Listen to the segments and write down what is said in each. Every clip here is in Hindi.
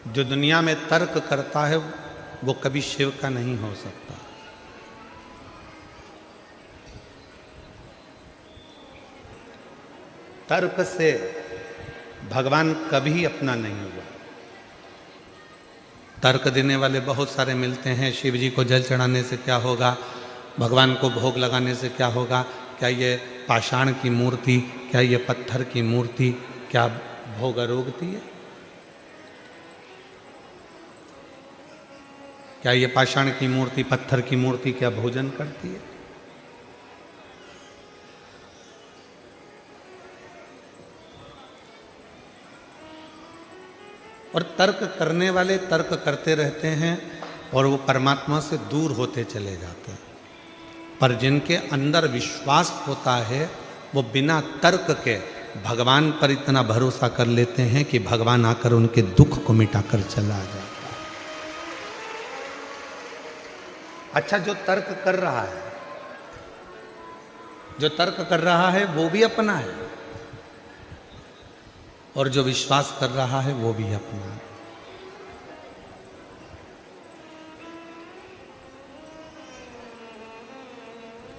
जो दुनिया में तर्क करता है वो कभी शिव का नहीं हो सकता। तर्क से भगवान कभी अपना नहीं हुआ। तर्क देने वाले बहुत सारे मिलते हैं, शिव जी को जल चढ़ाने से क्या होगा, भगवान को भोग लगाने से क्या होगा, क्या ये पाषाण की मूर्ति, क्या ये पत्थर की मूर्ति क्या भोग रोकती है, क्या ये पाषाण की मूर्ति पत्थर की मूर्ति क्या भोजन करती है। और तर्क करने वाले तर्क करते रहते हैं और वो परमात्मा से दूर होते चले जाते हैं। पर जिनके अंदर विश्वास होता है वो बिना तर्क के भगवान पर इतना भरोसा कर लेते हैं कि भगवान आकर उनके दुख को मिटाकर चला जाता है। अच्छा, जो तर्क कर रहा है, जो तर्क कर रहा है वो भी अपना है और जो विश्वास कर रहा है वो भी अपना है।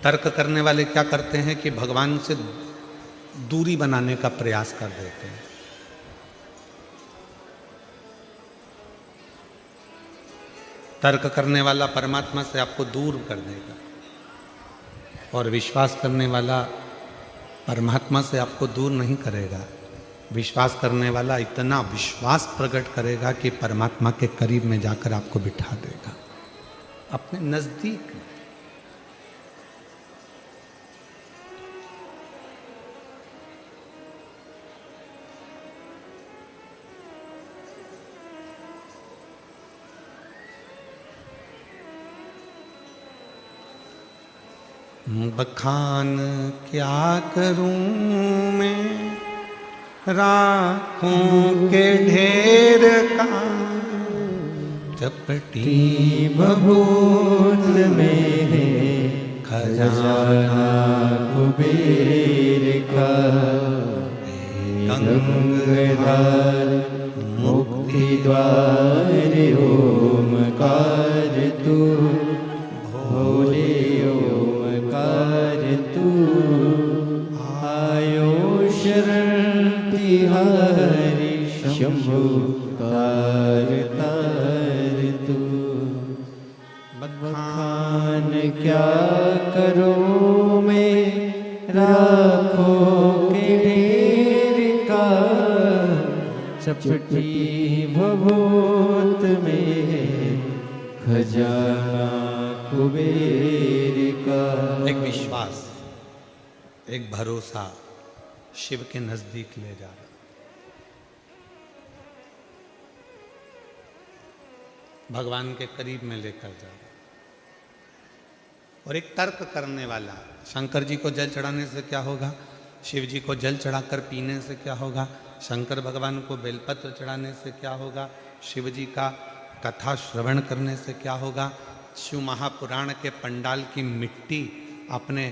तर्क करने वाले क्या करते हैं कि भगवान से दूरी बनाने का प्रयास कर देते हैं। तर्क करने वाला परमात्मा से आपको दूर कर देगा और विश्वास करने वाला परमात्मा से आपको दूर नहीं करेगा। विश्वास करने वाला इतना विश्वास प्रकट करेगा कि परमात्मा के करीब में जाकर आपको बिठा देगा, अपने नजदीक। बखान क्या करूं मैं राखों के ढेर का, चपटी भभूत में है खजाना कुबेर का। गंगाधर मुक्ति द्वार ओमकार तू, भोले ओमकार तू। आयो शरण तिहारी शंभु तार तार तू। बखान क्या करो मैं राखों के ढेर का, चपटी भभूत में खजाना कुबेर का। एक विश्वास, एक भरोसा शिव के नजदीक ले जा रहा है। भगवान के करीब में लेकर जा रहा है। और एक तर्क करने वाला, शंकर जी को जल चढ़ाने से क्या होगा, शिव जी को जल चढ़ाकर पीने से क्या होगा, शंकर भगवान को बेलपत्र चढ़ाने से क्या होगा, शिव जी का कथा श्रवण करने से क्या होगा, शिव महापुराण के पंडाल की मिट्टी अपने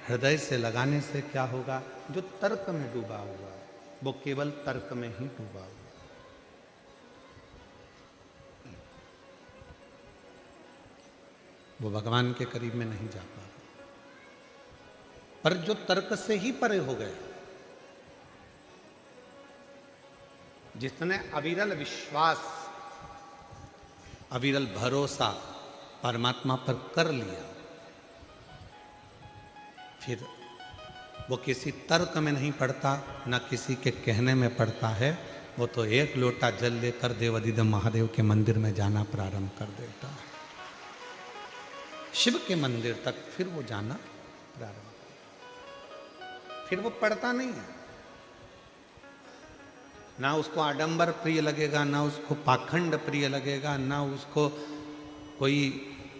हृदय से लगाने से क्या होगा। जो तर्क में डूबा हुआ वो केवल तर्क में ही डूबा हुआ। वो भगवान के करीब में नहीं जा पा रहा। पर जो तर्क से ही परे हो गए, जिसने अविरल विश्वास, अविरल भरोसा परमात्मा पर कर लिया, फिर वो किसी तर्क में नहीं पड़ता, न किसी के कहने में पड़ता है। वो तो एक लोटा जल लेकर देवाधिदेव महादेव के मंदिर में जाना प्रारंभ कर देता है, शिव के मंदिर तक फिर वो जाना प्रारंभ। फिर वो पड़ता नहीं है, ना उसको आडंबर प्रिय लगेगा, ना उसको पाखंड प्रिय लगेगा, ना उसको कोई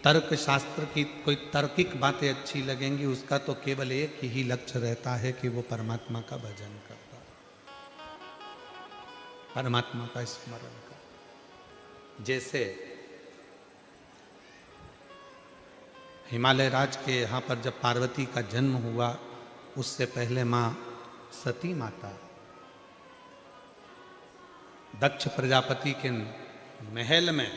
तर्क शास्त्र की कोई तार्किक बातें अच्छी लगेंगी। उसका तो केवल एक ही लक्ष्य रहता है कि वो परमात्मा का भजन करता, परमात्मा का स्मरण करता। जैसे हिमालय राज के यहाँ पर जब पार्वती का जन्म हुआ, उससे पहले माँ सती माता दक्ष प्रजापति के महल में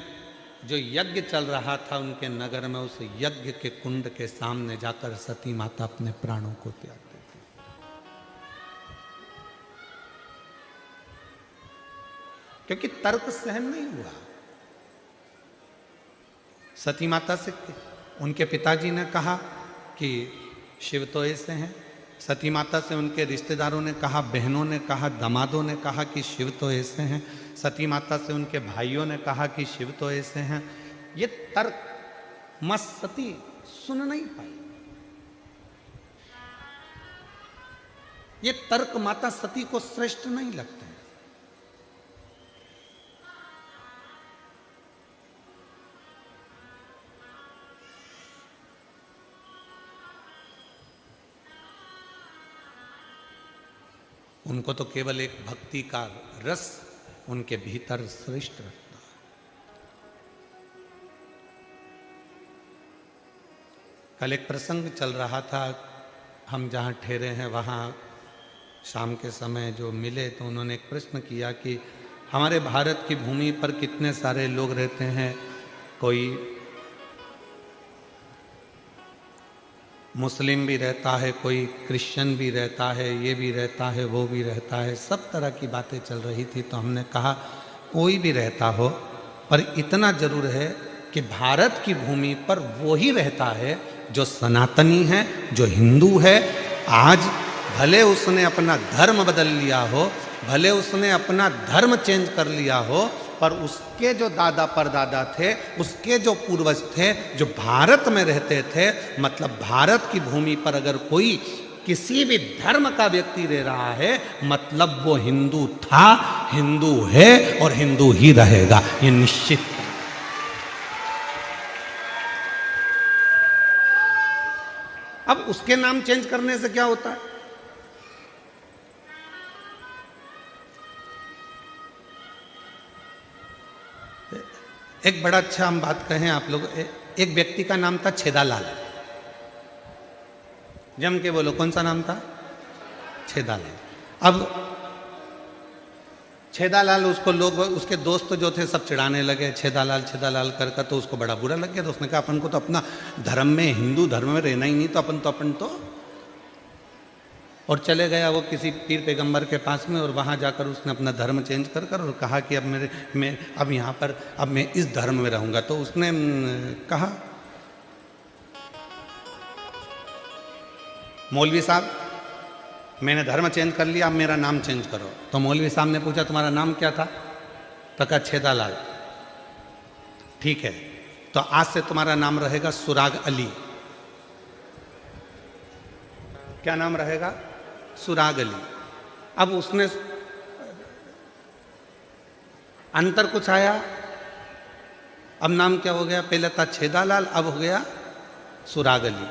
जो यज्ञ चल रहा था उनके नगर में, उस यज्ञ के कुंड के सामने जाकर सती माता अपने प्राणों को त्याग देती। क्योंकि तर्क सहन नहीं हुआ। सती माता से उनके पिताजी ने कहा कि शिव तो ऐसे हैं, सती माता से उनके रिश्तेदारों ने कहा, बहनों ने कहा, दामादों ने कहा कि शिव तो ऐसे हैं, सती माता से उनके भाइयों ने कहा कि शिव तो ऐसे हैं। ये तर्क मां सती सुन नहीं पाई। ये तर्क माता सती को श्रेष्ठ नहीं लगते हैं। उनको तो केवल एक भक्ति का रस उनके भीतर श्रेष्ठ रखता है। कल एक प्रसंग चल रहा था, हम जहाँ ठहरे हैं वहाँ शाम के समय जो मिले तो उन्होंने एक प्रश्न किया कि हमारे भारत की भूमि पर कितने सारे लोग रहते हैं, कोई मुस्लिम भी रहता है, कोई क्रिश्चियन भी रहता है, ये भी रहता है, वो भी रहता है, सब तरह की बातें चल रही थी। तो हमने कहा कोई भी रहता हो, पर इतना जरूर है कि भारत की भूमि पर वो ही रहता है जो सनातनी है, जो हिंदू है। आज भले उसने अपना धर्म बदल लिया हो, भले उसने अपना धर्म चेंज कर लिया हो, पर उसके जो दादा परदादा थे, उसके जो पूर्वज थे, जो भारत में रहते थे, मतलब भारत की भूमि पर अगर कोई किसी भी धर्म का व्यक्ति रह रहा है, मतलब वो हिंदू था, हिंदू है और हिंदू ही रहेगा, ये निश्चित है। अब उसके नाम चेंज करने से क्या होता है? एक बड़ा अच्छा हम बात कहें आप लोग, एक व्यक्ति का नाम था छेदालाल। जम के बोलो, कौन सा नाम था? छेदालाल। अब छेदालाल, उसको लोग, उसके दोस्त जो थे सब चिढ़ाने लगे, छेदालाल छेदालाल कर, तो उसको बड़ा बुरा लग गया। तो उसने कहा अपन को तो अपना धर्म में, हिंदू धर्म में रहना ही नहीं, तो अपन तो और चले गया वो किसी पीर पैगंबर के पास में, और वहाँ जाकर उसने अपना धर्म चेंज कर और कहा कि अब मैं अब यहाँ पर अब मैं इस धर्म में रहूँगा। तो उसने कहा, मौलवी साहब मैंने धर्म चेंज कर लिया, अब मेरा नाम चेंज करो। तो मौलवी साहब ने पूछा तुम्हारा नाम क्या था? तो कहा छेदालाल। ठीक है, तो आज से तुम्हारा नाम रहेगा सुराग अली। क्या नाम रहेगा? सुराग अली। अब उसने अंतर कुछ आया, अब नाम क्या हो गया? पहले था छेदालाल, अब हो गया सुराग अली।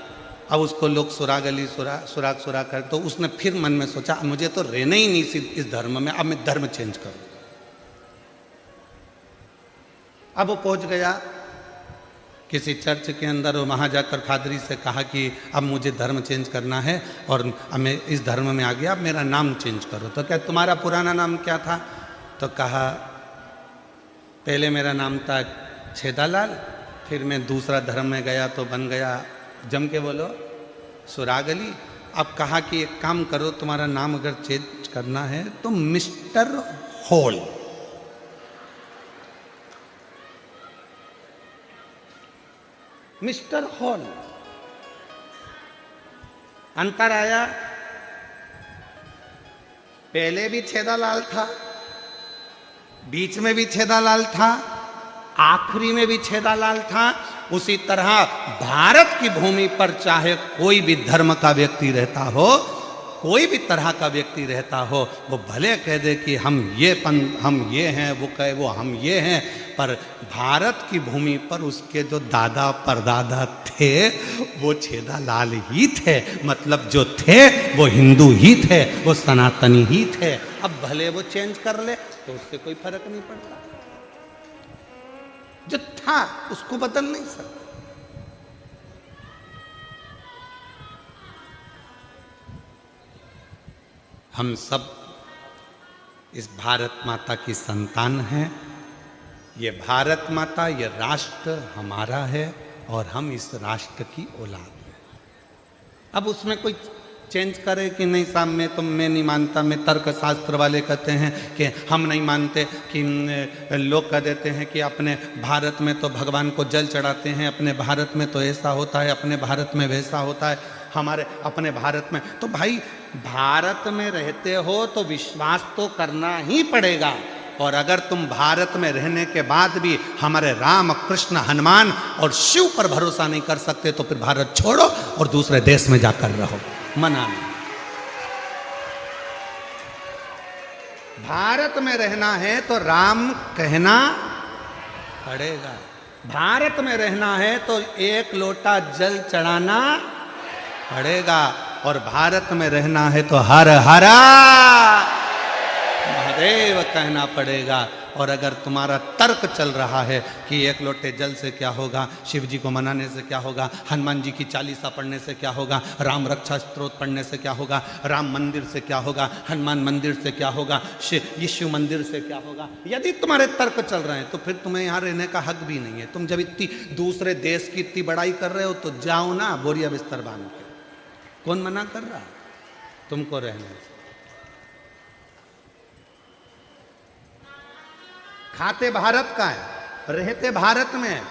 अब उसको लोग सुराग अली सुराग कर, तो उसने फिर मन में सोचा मुझे तो रहना ही नहीं इस धर्म में, अब मैं धर्म चेंज करूं। अब वो पहुंच गया किसी चर्च के अंदर, और वहाँ जाकर फादरी से कहा कि अब मुझे धर्म चेंज करना है और अब मैं इस धर्म में आ गया, अब मेरा नाम चेंज करो। तो क्या तुम्हारा पुराना नाम क्या था? तो कहा पहले मेरा नाम था छेदालाल, फिर मैं दूसरा धर्म में गया तो बन गया, जम के बोलो, सुराग अली। अब कहा कि एक काम करो, तुम्हारा नाम अगर चेंज करना है तो मिस्टर हॉल। Mister hall. अंतर आया, पहले भी छेदालाल था, बीच में भी छेदालाल था, आखिरी में भी छेदालाल था। उसी तरह भारत की भूमि पर चाहे कोई भी धर्म का व्यक्ति रहता हो, कोई भी तरह का व्यक्ति रहता हो, वो भले कह दे कि हम ये हैं, वो कहे वो हम ये हैं, पर भारत की भूमि पर उसके जो दादा परदादा थे वो छेदालाल ही थे, मतलब जो थे वो हिंदू ही थे, वो सनातनी ही थे। अब भले वो चेंज कर ले तो उससे कोई फर्क नहीं पड़ता, जो था उसको बदल नहीं सकते। हम सब इस भारत माता की संतान हैं, ये भारत माता, ये राष्ट्र हमारा है और हम इस राष्ट्र की औलाद हैं। अब उसमें कोई चेंज करे कि नहीं साहब मैं नहीं मानता, मैं तर्क शास्त्र वाले कहते हैं कि हम नहीं मानते, कि लोग कह देते हैं कि अपने भारत में तो भगवान को जल चढ़ाते हैं, अपने भारत में तो ऐसा होता है, अपने भारत में वैसा होता है, हमारे अपने भारत में। तो भाई भारत में रहते हो तो विश्वास तो करना ही पड़ेगा, और अगर तुम भारत में रहने के बाद भी हमारे राम कृष्ण हनुमान और शिव पर भरोसा नहीं कर सकते तो फिर भारत छोड़ो और दूसरे देश में जाकर रहो। मना नहीं। भारत में रहना है तो राम कहना पड़ेगा, भारत में रहना है तो एक लोटा जल चढ़ाना पड़ेगा, और भारत में रहना है तो हर हरा महादेव कहना पड़ेगा। और अगर तुम्हारा तर्क चल रहा है कि एक लोटे जल से क्या होगा, शिव जी को मनाने से क्या होगा, हनुमान जी की चालीसा पढ़ने से क्या होगा, राम रक्षा स्तोत्र पढ़ने से क्या होगा, राम मंदिर से क्या होगा, हनुमान मंदिर से क्या होगा, शिव मंदिर से क्या होगा, यदि तुम्हारे तर्क चल रहे हैं तो फिर तुम्हें यहाँ रहने का हक भी नहीं है। तुम जब इतनी दूसरे देश की इतनी बड़ाई कर रहे हो तो जाओ ना बोरिया बिस्तर बांध के। कौन मना कर रहा तुमको रहने से? खाते भारत का है, रहते भारत में,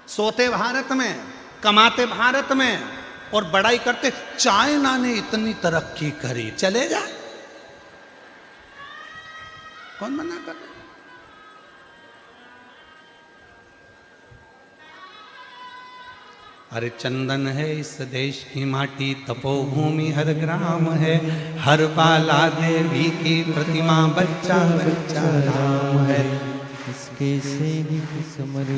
सोते भारत में, कमाते भारत में, और बड़ाई करते चाइना ने इतनी तरक्की करी, चलेगा? कौन मना कर रहा? अरे चंदन है इस देश की माटी, तपोभूमि हर ग्राम है, हर बाला देवी की प्रतिमा, बच्चा बच्चा राम है। इसके सैनिक समर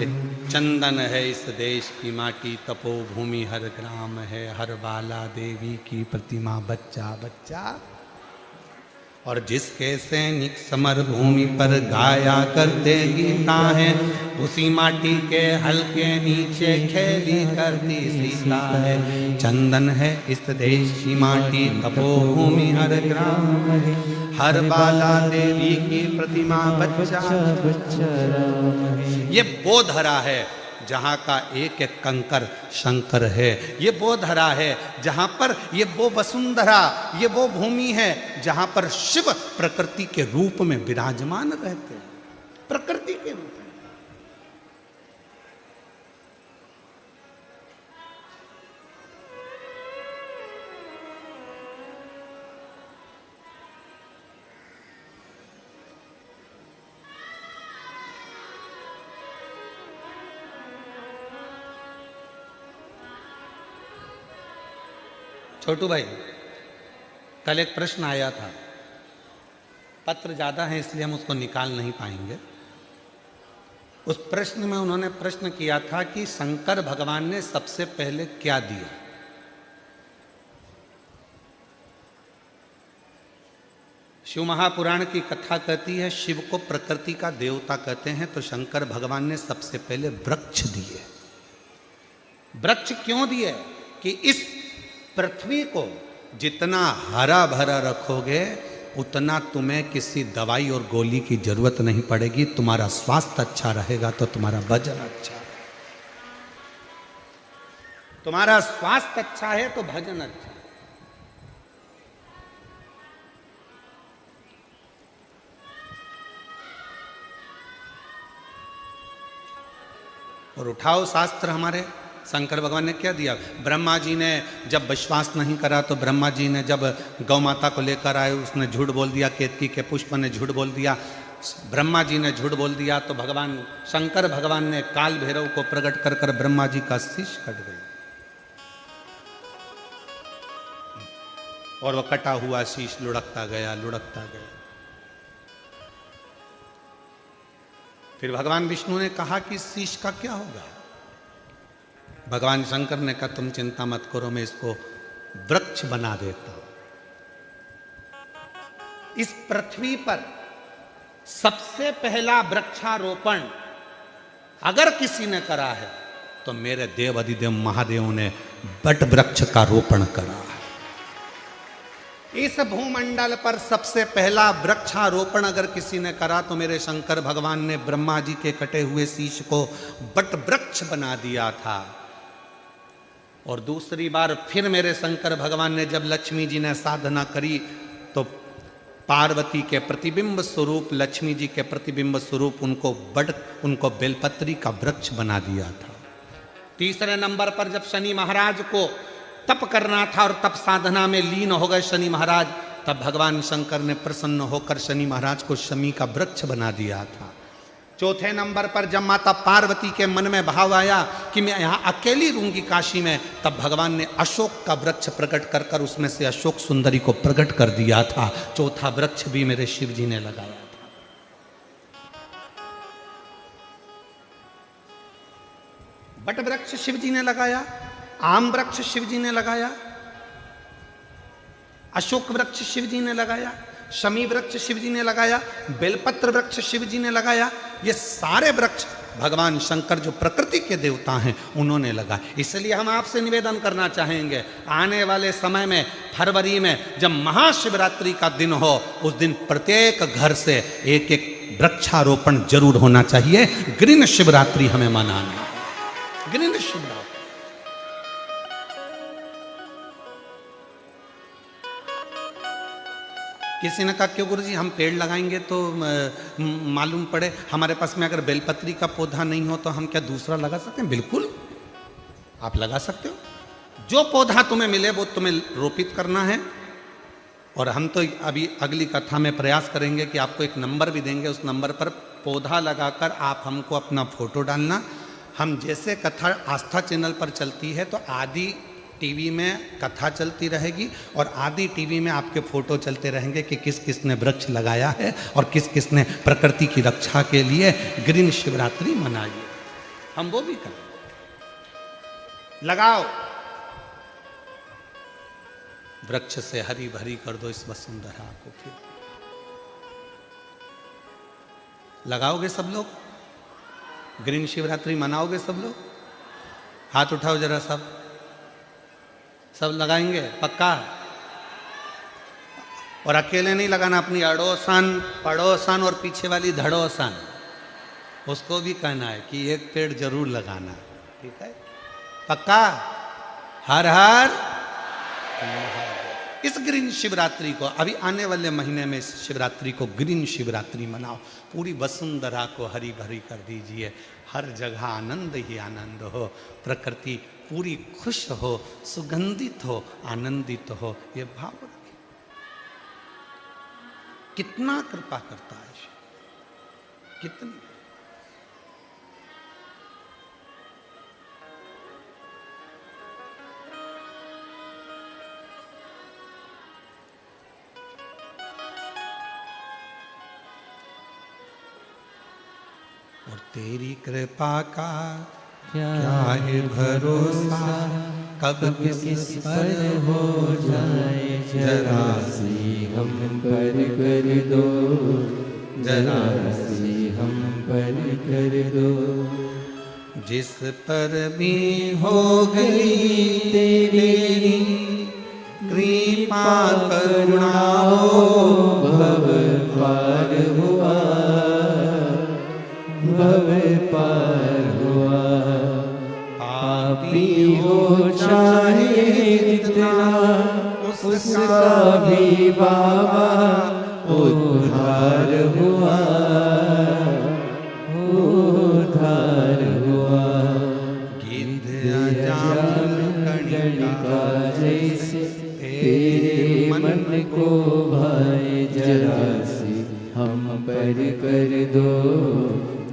चंदन है इस देश की माटी, तपोभूमि हर ग्राम है, हर बाला देवी की प्रतिमा, बच्चा बच्चा। और जिसके सैनिक समर भूमि पर गाया करते गीता है, उसी माटी के हल्के नीचे खेली करती सीता है। चंदन है इस देश की माटी, तपोभूमि हर ग्राम है, हर बाला देवी की प्रतिमा, बच्चा बच्चा राम है। ये वो धरा है जहाँ का एक एक कंकर शंकर है, ये वो धरा है जहाँ पर, ये वो वसुंधरा, ये वो भूमि है जहाँ पर शिव प्रकृति के रूप में विराजमान रहते हैं, प्रकृति के रूप में। छोटू भाई, कल एक प्रश्न आया था, पत्र ज़्यादा है इसलिए हम उसको निकाल नहीं पाएंगे। उस प्रश्न में उन्होंने प्रश्न किया था कि शंकर भगवान ने सबसे पहले क्या दिया। शिव महापुराण की कथा कहती है शिव को प्रकृति का देवता कहते हैं, तो शंकर भगवान ने सबसे पहले वृक्ष दिए। वृक्ष क्यों दिए? कि इस पृथ्वी को जितना हरा भरा रखोगे उतना तुम्हें किसी दवाई और गोली की जरूरत नहीं पड़ेगी। तुम्हारा स्वास्थ्य अच्छा रहेगा तो तुम्हारा वजन अच्छा है, तुम्हारा स्वास्थ्य अच्छा है तो भजन अच्छा है। और उठाओ शास्त्र हमारे, शंकर भगवान ने क्या दिया? ब्रह्मा जी ने जब विश्वास नहीं करा तो ब्रह्मा जी ने जब गौ माता को लेकर आए, उसने झूठ बोल दिया, केतकी के पुष्प ने झूठ बोल दिया, ब्रह्मा जी ने झूठ बोल दिया, तो भगवान शंकर भगवान ने काल भैरव को प्रकट कर कर ब्रह्मा जी का शीश कट गया, और वह कटा हुआ शीश लुढ़कता गया, लुढ़कता गया। फिर भगवान विष्णु ने कहा कि शीश का क्या होगा? भगवान शंकर ने कहा तुम चिंता मत करो, मैं इसको वृक्ष बना देता हूं। इस पृथ्वी पर सबसे पहला वृक्षारोपण अगर किसी ने करा है तो मेरे देव अधिदेव महादेव ने बट वृक्ष का रोपण करा है। इस भूमंडल पर सबसे पहला वृक्षारोपण अगर किसी ने करा तो मेरे शंकर भगवान ने ब्रह्मा जी के कटे हुए शीश को बट वृक्ष बना दिया था। और दूसरी बार फिर मेरे शंकर भगवान ने जब लक्ष्मी जी ने साधना करी तो पार्वती के प्रतिबिंब स्वरूप, लक्ष्मी जी के प्रतिबिंब स्वरूप उनको बेलपत्री का वृक्ष बना दिया था। तीसरे नंबर पर जब शनि महाराज को तप करना था और तप साधना में लीन हो गए शनि महाराज, तब भगवान शंकर ने प्रसन्न होकर शनि महाराज को शमी का वृक्ष बना दिया था। चौथे नंबर पर जब माता पार्वती के मन में भाव आया कि मैं यहाँ अकेली रहूंगी काशी में, तब भगवान ने अशोक का वृक्ष प्रकट कर कर उसमें से अशोक सुंदरी को प्रकट कर दिया था। चौथा वृक्ष भी मेरे शिव जी ने लगाया था। बट वृक्ष शिव जी ने लगाया, आम वृक्ष शिव जी ने लगाया, अशोक वृक्ष शिव जी ने लगाया, शमी वृक्ष शिव जी ने लगाया, बेलपत्र वृक्ष शिव जी ने लगाया। ये सारे वृक्ष भगवान शंकर जो प्रकृति के देवता हैं उन्होंने लगाया। इसलिए हम आपसे निवेदन करना चाहेंगे, आने वाले समय में फरवरी में जब महाशिवरात्रि का दिन हो, उस दिन प्रत्येक घर से एक एक वृक्षारोपण जरूर होना चाहिए। ग्रीन शिवरात्रि हमें मनाना है, ग्रीन शिवरात्रि। किसी ने कहा क्यों गुरुजी हम पेड़ लगाएंगे तो मालूम पड़े हमारे पास में अगर बेलपत्री का पौधा नहीं हो तो हम क्या दूसरा लगा सकते हैं? बिल्कुल आप लगा सकते हो, जो पौधा तुम्हें मिले वो तुम्हें रोपित करना है। और हम तो अभी अगली कथा में प्रयास करेंगे कि आपको एक नंबर भी देंगे, उस नंबर पर पौधा लगाकर आप हमको अपना फोटो डालना। हम जैसे कथा आस्था चैनल पर चलती है तो आदि टीवी में कथा चलती रहेगी और आदि टीवी में आपके फोटो चलते रहेंगे कि किस किस ने वृक्ष लगाया है और किस किस ने प्रकृति की रक्षा के लिए ग्रीन शिवरात्रि मनाई है। हम वो भी करें, लगाओ वृक्ष से हरी भरी कर दो इस वसुंधरा को। फिर लगाओगे सब लोग, ग्रीन शिवरात्रि मनाओगे सब लोग? हाथ उठाओ जरा, सब लगाएंगे पक्का? और अकेले नहीं लगाना, अपनी अड़ोसन पड़ोसन और पीछे वाली धड़ोसन उसको भी कहना है कि एक पेड़ जरूर लगाना, ठीक है? पक्का? हर हर। इस ग्रीन शिवरात्रि को अभी आने वाले महीने में इस शिवरात्रि को ग्रीन शिवरात्रि मनाओ, पूरी वसुंधरा को हरी भरी कर दीजिए, हर जगह आनंद ही आनंद हो, प्रकृति पूरी खुश हो, सुगंधित हो, आनंदित हो, ये भाव रखिए। कितना कृपा करता है, कितनी। और तेरी कृपा का क्या है भरोसा, कब किस पर हो जाए जरा सी हम पर कर दो, जरा सी हम पर कर दो। जिस पर भी हो गई तेरी कृपा करुणा हो, भव पार हुआ, भव पार हुआ। पापी हो चाहे जितना, उसका भी बाबा उद्धार हुआ, उद्धार हुआ। गिद्ध अजामिल गणिका जैसे तेरे मन को भाए, जरा सी हम पर कर दो,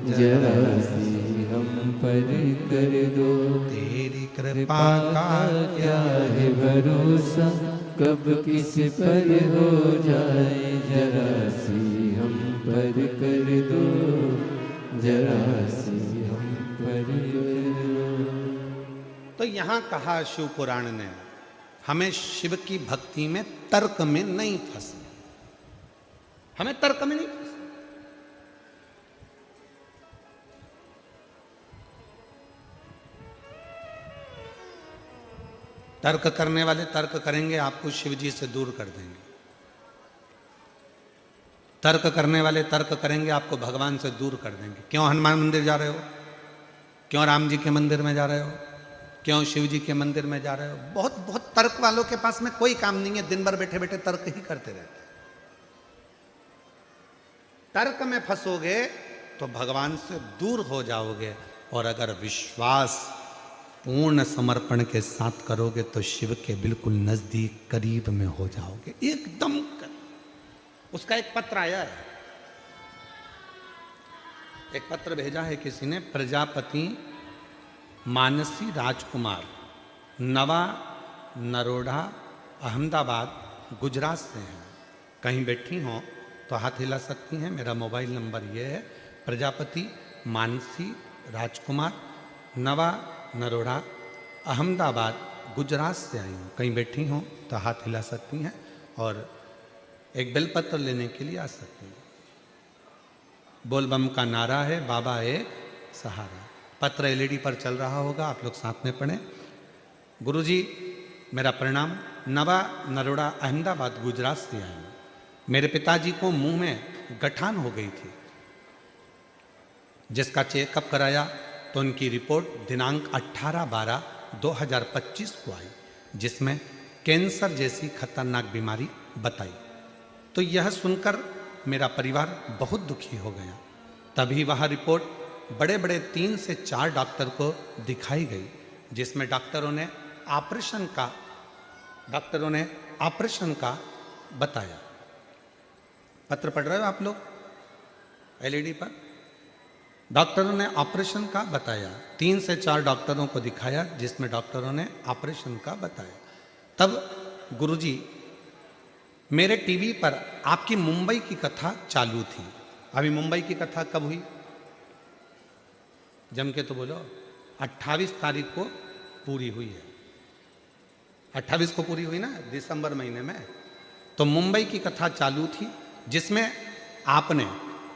जरा सी हम पर कर दो। तेरी कृपा का क्या है भरोसा, कब किस पर हो जाए, जरा सी हम पर कर दो, जरा सी हम पर कर दो। तो यहाँ कहा शिव पुराण ने हमें शिव की भक्ति में तर्क में नहीं फंसना, हमें तर्क में नहीं फंसना। तर्क करने वाले तर्क करेंगे, आपको शिव जी से दूर कर देंगे। तर्क करने वाले तर्क करेंगे, आपको भगवान से दूर कर देंगे। क्यों हनुमान मंदिर जा रहे हो, क्यों राम जी के मंदिर में जा रहे हो, क्यों शिव जी के मंदिर में जा रहे हो। बहुत बहुत तर्क वालों के पास में कोई काम नहीं है, दिन भर बैठे बैठे तर्क ही करते रहते हैं। तर्क में फंसोगे तो भगवान से दूर हो जाओगे, और अगर विश्वास पूर्ण समर्पण के साथ करोगे तो शिव के बिल्कुल नजदीक करीब में हो जाओगे, एकदम करीब। उसका एक पत्र आया है, एक पत्र भेजा है किसी ने, प्रजापति मानसी राजकुमार, नवा नरोडा, अहमदाबाद, गुजरात से हैं। कहीं बैठी हों तो हाथ हिला सकती हैं। मेरा मोबाइल नंबर ये है, प्रजापति मानसी राजकुमार, नवा नरोडा, अहमदाबाद, गुजरात से आई हूँ। कहीं बैठी हों तो हाथ हिला सकती हैं और एक बेलपत्र लेने के लिए आ सकती हैं। बोलबम का नारा है, बाबा एक सहारा। पत्र एलईडी पर चल रहा होगा, आप लोग साथ में पढ़ें। गुरुजी मेरा प्रणाम, नवा नरोडा, अहमदाबाद, गुजरात से आई हूँ। मेरे पिताजी को मुंह में गठान हो गई थी, जिसका चेकअप कराया तो उनकी रिपोर्ट दिनांक 18/12/2025 को आई, जिसमें कैंसर जैसी खतरनाक बीमारी बताई। तो यह सुनकर मेरा परिवार बहुत दुखी हो गया। तभी वह रिपोर्ट बड़े बड़े 3 से 4 डॉक्टर को दिखाई गई, जिसमें डॉक्टरों ने ऑपरेशन का बताया। पत्र पढ़ रहे हो आप लोग एलईडी पर? डॉक्टरों ने ऑपरेशन का बताया, 3 से 4 डॉक्टरों को दिखाया, जिसमें डॉक्टरों ने ऑपरेशन का बताया। तब गुरुजी मेरे टीवी पर आपकी मुंबई की कथा चालू थी। अभी मुंबई की कथा कब हुई, जम के तो बोलो। 28 तारीख को पूरी हुई है, 28 को पूरी हुई ना, दिसंबर महीने में। तो मुंबई की कथा चालू थी, जिसमें आपने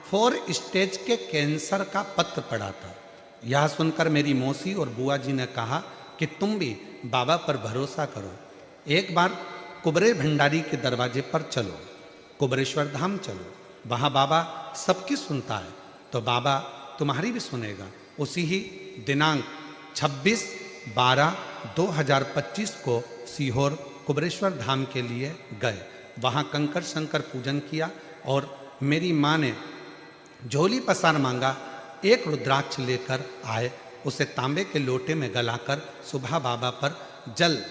4 स्टेज के कैंसर का पत्र पढ़ा था। यह सुनकर मेरी मौसी और बुआ जी ने कहा कि तुम भी बाबा पर भरोसा करो, एक बार कुबरे भंडारी के दरवाजे पर चलो, कुबरेश्वर धाम चलो, वहाँ बाबा सबकी सुनता है, तो बाबा तुम्हारी भी सुनेगा। उसी ही दिनांक 26/12/2025 को सीहोर कुबरेश्वर धाम के लिए गए। वहाँ कंकर शंकर पूजन किया और मेरी माँ ने झोली पसार मांगा, एक रुद्राक्ष लेकर आए, उसे तांबे के लोटे में गलाकर सुबह बाबा पर जल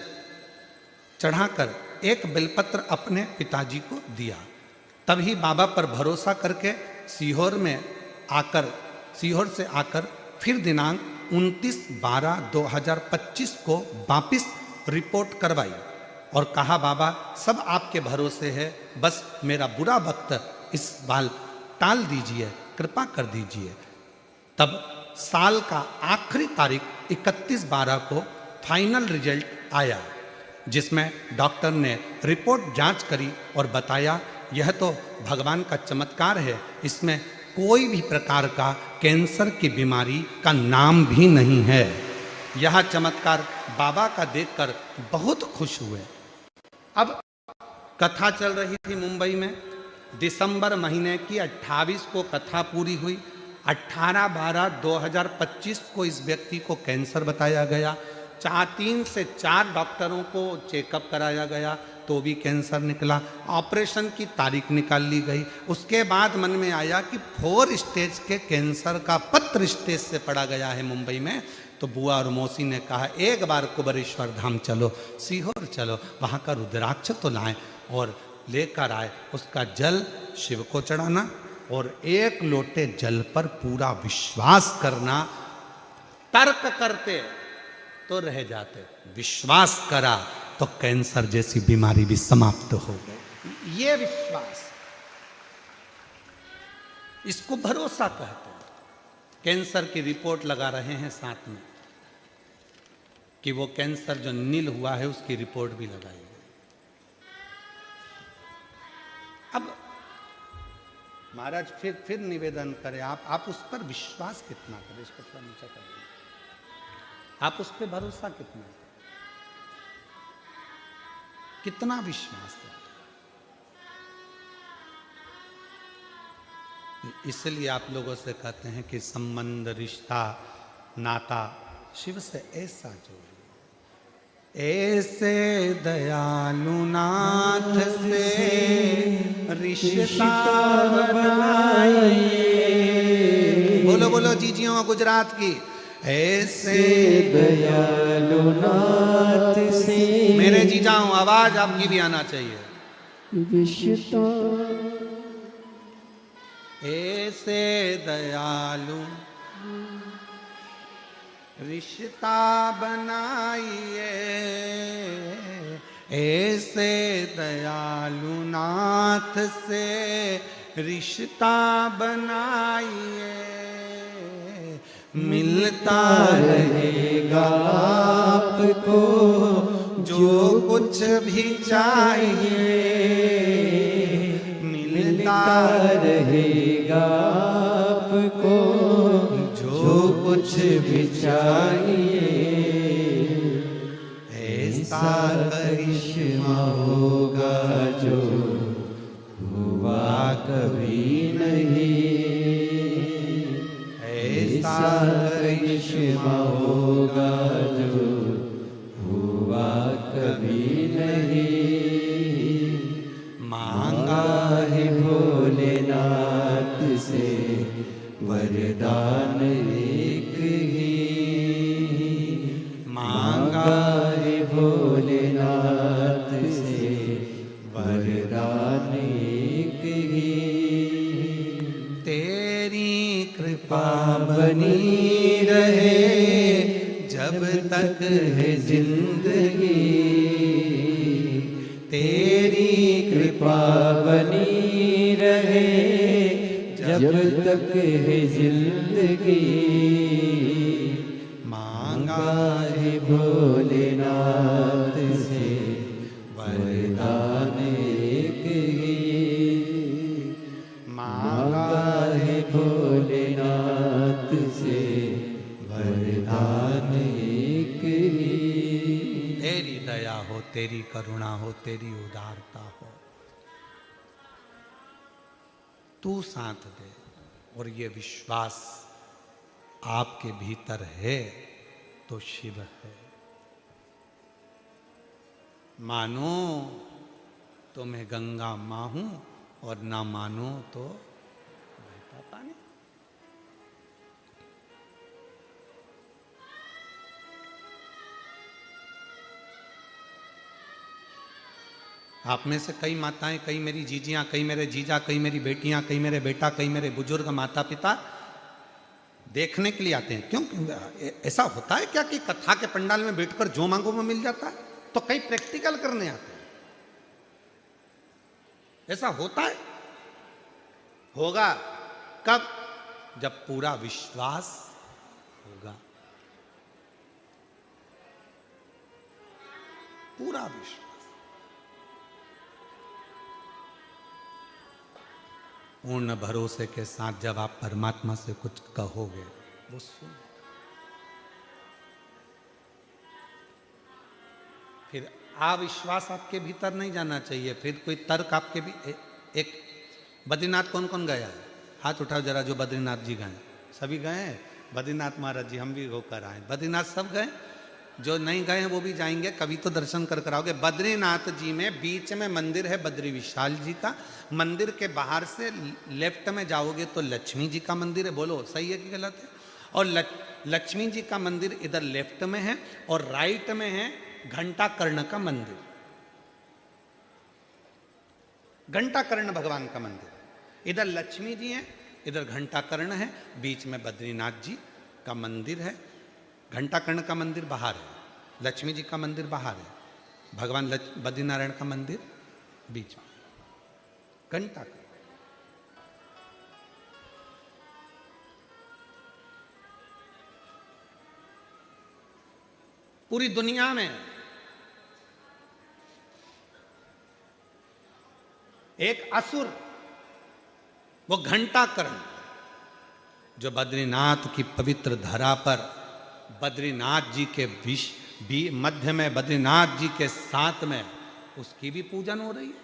चढ़ाकर एक बेलपत्र अपने पिताजी को दिया। तभी बाबा पर भरोसा करके सीहोर से आकर फिर दिनांक 29/12/2025 को वापिस रिपोर्ट करवाई और कहा बाबा सब आपके भरोसे है, बस मेरा बुरा वक्त इस बार टाल दीजिए, कृपा कर दीजिए। तब साल का आखिरी तारीख 31/12 को फाइनल रिजल्ट आया, जिसमें डॉक्टर ने रिपोर्ट जांच करी और बताया यह तो भगवान का चमत्कार है, इसमें कोई भी प्रकार का कैंसर की बीमारी का नाम भी नहीं है। यह चमत्कार बाबा का देखकर बहुत खुश हुए। अब कथा चल रही थी मुंबई में, दिसंबर महीने की 28 को कथा पूरी हुई। 18/12/2025 को इस व्यक्ति को कैंसर बताया गया। 3 से 4 डॉक्टरों को चेकअप कराया गया तो भी कैंसर निकला। ऑपरेशन की तारीख निकाल ली गई। उसके बाद मन में आया कि 4 स्टेज के कैंसर का पत्र स्टेज से पड़ा गया है मुंबई में। तो बुआ और मौसी ने कहा एक बार कुबरेश्वर धाम चलो, सीहोर चलो, वहाँ का रुद्राक्ष तो लाएं, और लेकर आए। उसका जल शिव को चढ़ाना और 1 लोटे जल पर पूरा विश्वास करना। तर्क करते तो रह जाते, विश्वास करा तो कैंसर जैसी बीमारी भी समाप्त हो गई। ये विश्वास, इसको भरोसा कहते हैं। कैंसर की रिपोर्ट लगा रहे हैं साथ में कि वो कैंसर जो नील हुआ है उसकी रिपोर्ट भी लगाई गई। अब महाराज फिर निवेदन करें, आप उस पर विश्वास कितना करें, इस पर थोड़ा नीचा करें, आप उस पर भरोसा कितना विश्वास है। इसलिए आप लोगों से कहते हैं कि संबंध, रिश्ता, नाता शिव से ऐसा जोड़िए, ऐसे दयालु नाथ से रिश्ता बनाइए। बोलो बोलो जीजियों गुजरात की, ऐसे दयालु नाथ से मेरे जीजाओं आवाज आपकी भी आना चाहिए। रिश्ता, ऐसे दयालु रिश्ता बनाइए, ऐसे दयालु नाथ से रिश्ता बनाइए। मिलता रहेगा आपको जो कुछ भी चाहिए, मिलता रहेगा आपको जो कुछ भी चाहिए। ऐसा करिश्मा होगा जो हुआ कभी नहीं, ऐसा करिश्मा होगा जो हुआ कभी नहीं। मांगा है भोलेनाथ से वरदान एक ही, मांगा है भोलेनाथ से वरदान एक ही। तेरी कृपा बनी रहे जब तक है जिंदगी, तेरी कृपा बनी रहे जब तक है जिंदगी। मांगा है भोलेनाथ से वरदान एक ही, मांगा है भोलेनाथ से वरदान एक ही। तेरी दया हो, तेरी करुणा हो, तेरी उदारता हो, तू साथ दे। और ये विश्वास आपके भीतर है तो शिव है। मानो तो मैं गंगा मां हूं और ना मानो तो बहता पानी। आप में से कई माताएं, कई मेरी जीजियां, कई मेरे जीजा, कई मेरी बेटियां, कई मेरे बेटा, कई मेरे बुजुर्ग माता पिता देखने के लिए आते हैं। क्यों ऐसा होता है क्या कि कथा के पंडाल में बैठकर जो मांगो वो मिल जाता है? तो कई प्रैक्टिकल करने आते हैं। ऐसा होता है? होगा कब? जब पूरा विश्वास होगा, पूरा विश्वास। पूर्ण भरोसे के साथ जब आप परमात्मा से कुछ कहोगे वो सुन। फिर अविश्वास आपके भीतर नहीं जाना चाहिए। फिर कोई तर्क आपके भी एक बद्रीनाथ कौन कौन गया है? हाथ उठाओ जरा जो बद्रीनाथ जी गए। सभी गए हैं? बद्रीनाथ महाराज जी हम भी होकर आए। बद्रीनाथ सब गए? जो नहीं गए हैं वो भी जाएंगे, कभी तो दर्शन कर आओगे। बद्रीनाथ जी में बीच में मंदिर है बद्री विशाल जी का। मंदिर के बाहर से लेफ्ट में जाओगे तो लक्ष्मी जी का मंदिर है। बोलो सही है कि गलत है? और लक्ष्मी जी का मंदिर इधर लेफ्ट में है और राइट में है घंटा कर्ण का मंदिर। घंटा कर्ण भगवान का मंदिर। इधर लक्ष्मी जी हैं, इधर घंटा कर्ण है, बीच में बद्रीनाथ जी का मंदिर है। घंटा कर्ण का मंदिर बाहर है, लक्ष्मी जी का मंदिर बाहर है, भगवान बद्रीनारायण का मंदिर बीच में। घंटा कर्ण। पूरी दुनिया में एक असुर, वो घंटा कर्ण, जो बद्रीनाथ की पवित्र धरा पर बद्रीनाथ जी के मध्य में, बद्रीनाथ जी के साथ में उसकी भी पूजन हो रही है।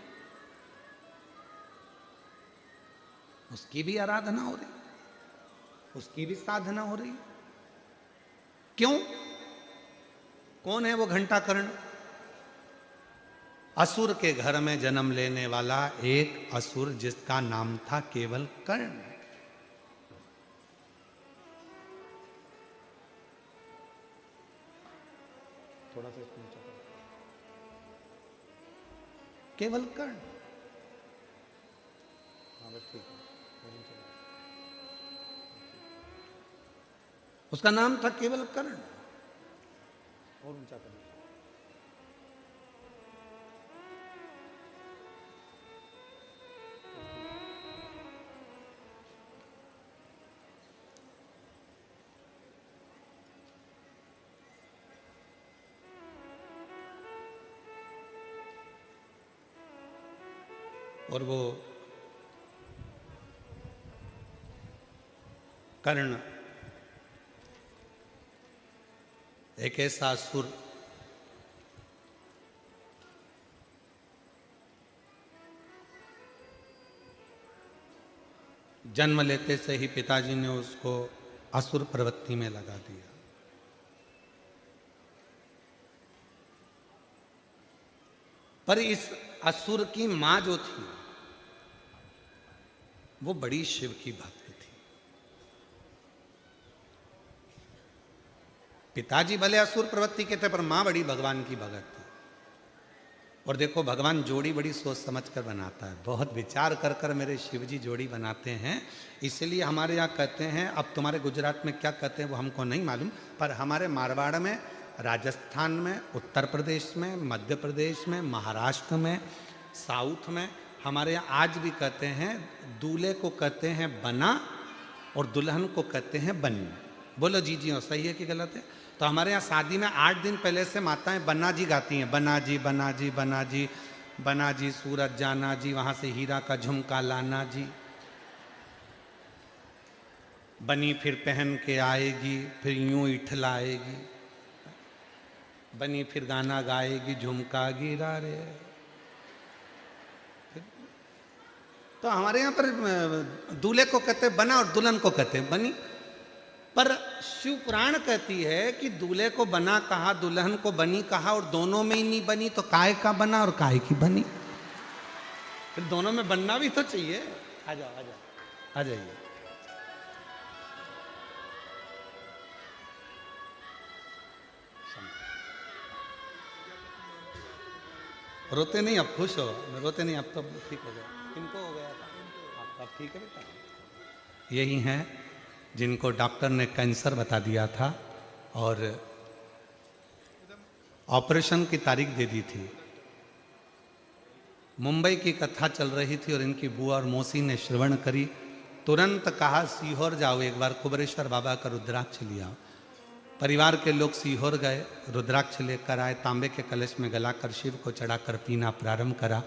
उसकी भी आराधना हो रही, उसकी भी साधना हो रही। क्यों? कौन है वो घंटाकर्ण? असुर के घर में जन्म लेने वाला एक असुर जिसका नाम था केवल कर्ण। थोड़ा सा केवल कर्ण। हाँ बस ठीक है। उसका नाम था केवल कर्ण। और ऊंचा करना। और वो कर्ण एक ऐसा असुर जन्म लेते से ही पिताजी ने उसको असुर प्रवृत्ति में लगा दिया। पर इस असुर की मां जो थी वो बड़ी शिव की भक्त थी। पिताजी भले असुर प्रवृत्ति के थे पर मां बड़ी भगवान की भगत थी। और देखो भगवान जोड़ी बड़ी सोच समझ कर बनाता है, बहुत विचार कर कर मेरे शिव जी जोड़ी बनाते हैं। इसलिए हमारे यहाँ कहते हैं, अब तुम्हारे गुजरात में क्या कहते हैं वो हमको नहीं मालूम, पर हमारे मारवाड़ में, राजस्थान में, उत्तर प्रदेश में, मध्य प्रदेश में, महाराष्ट्र में, साउथ में, हमारे यहाँ आज भी कहते हैं दूल्हे को कहते हैं बना और दुल्हन को कहते हैं बनी। बोलो जी जी सही है कि गलत है? तो हमारे यहाँ शादी में 8 दिन पहले से माताएं बन्ना जी गाती हैं, बना जी बना जी बना जी बना जी सूरज जाना जी, वहाँ से हीरा का झुमका लाना जी। बनी फिर पहन के आएगी, फिर यूं इठलाएगी, बनी फिर गाना गाएगी, झुमका गिरा रे। तो हमारे यहाँ पर दूल्हे को कहते हैं बना और दुल्हन को कहते हैं बनी। पर शिव पुराण कहती है कि दूल्हे को बना कहा, दुल्हन को बनी कहा, और दोनों में ही नहीं बनी तो काय का बना और काय की बनी? फिर दोनों में बनना भी तो चाहिए। आ जाओ आ जाओ आ जाइए। रोते नहीं, अब खुश हो, रोते नहीं, अब तो ठीक हो गया। किनको हो गया था? अब ठीक है बेटा। यही हैं जिनको डॉक्टर ने कैंसर बता दिया था और ऑपरेशन की तारीख दे दी थी। मुंबई की कथा चल रही थी और इनकी बुआ और मौसी ने श्रवण करी, तुरंत कहा सीहोर जाओ, एक बार कुबरेश्वर बाबा का रुद्राक्ष लिया। परिवार के लोग सीहोर गए, रुद्राक्ष लेकर आए, तांबे के कलश में गलाकर शिव को चढ़ाकर पीना प्रारंभ करा।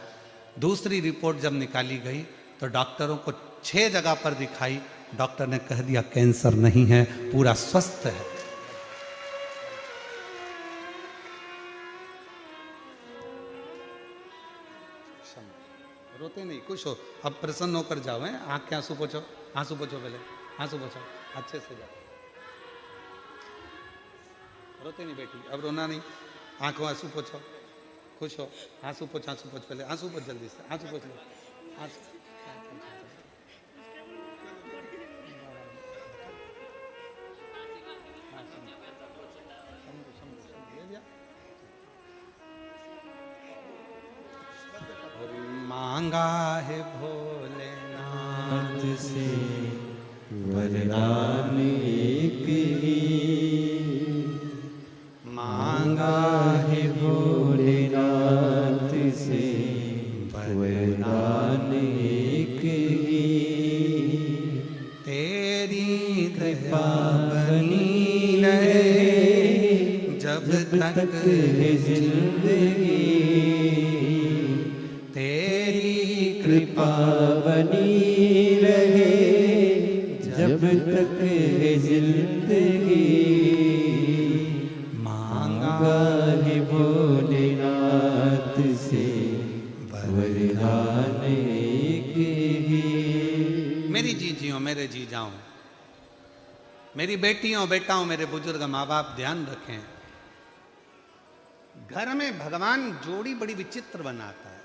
दूसरी रिपोर्ट जब निकाली गई तो डॉक्टरों को 6 जगह पर दिखाई, डॉक्टर ने कह दिया कैंसर नहीं है, पूरा स्वस्थ है। रोते नहीं, खुश हो, अब प्रसन्न होकर जाओ। हैं आँख के आंसू पोछो, आंसू पोछो, पहले आंसू पोछो, अच्छे से जाओ। रोते नहीं बेटी, अब रोना नहीं, आंखों आंसू पोछो, खुश हो, आंसू पोछ, आंसू पोछ, पहले आंसू पोछ, जल्दी से आंसू पोछ लो, आंसू। मांगा है भोलेनाथ से वरदान एक ही, मांगा है भोलेनाथ से वरदान एक ही। तेरी कृपा बनी रहे जब तक है जिंदगी, कृपा बनी रहे जब तक है जिंदगी। मांगा है भोलेनाथ से वरदान एक ही। मेरी बेटियों बेटाओं, मेरे बुजुर्ग माँ बाप ध्यान रखें, घर में भगवान जोड़ी बड़ी विचित्र बनाता है।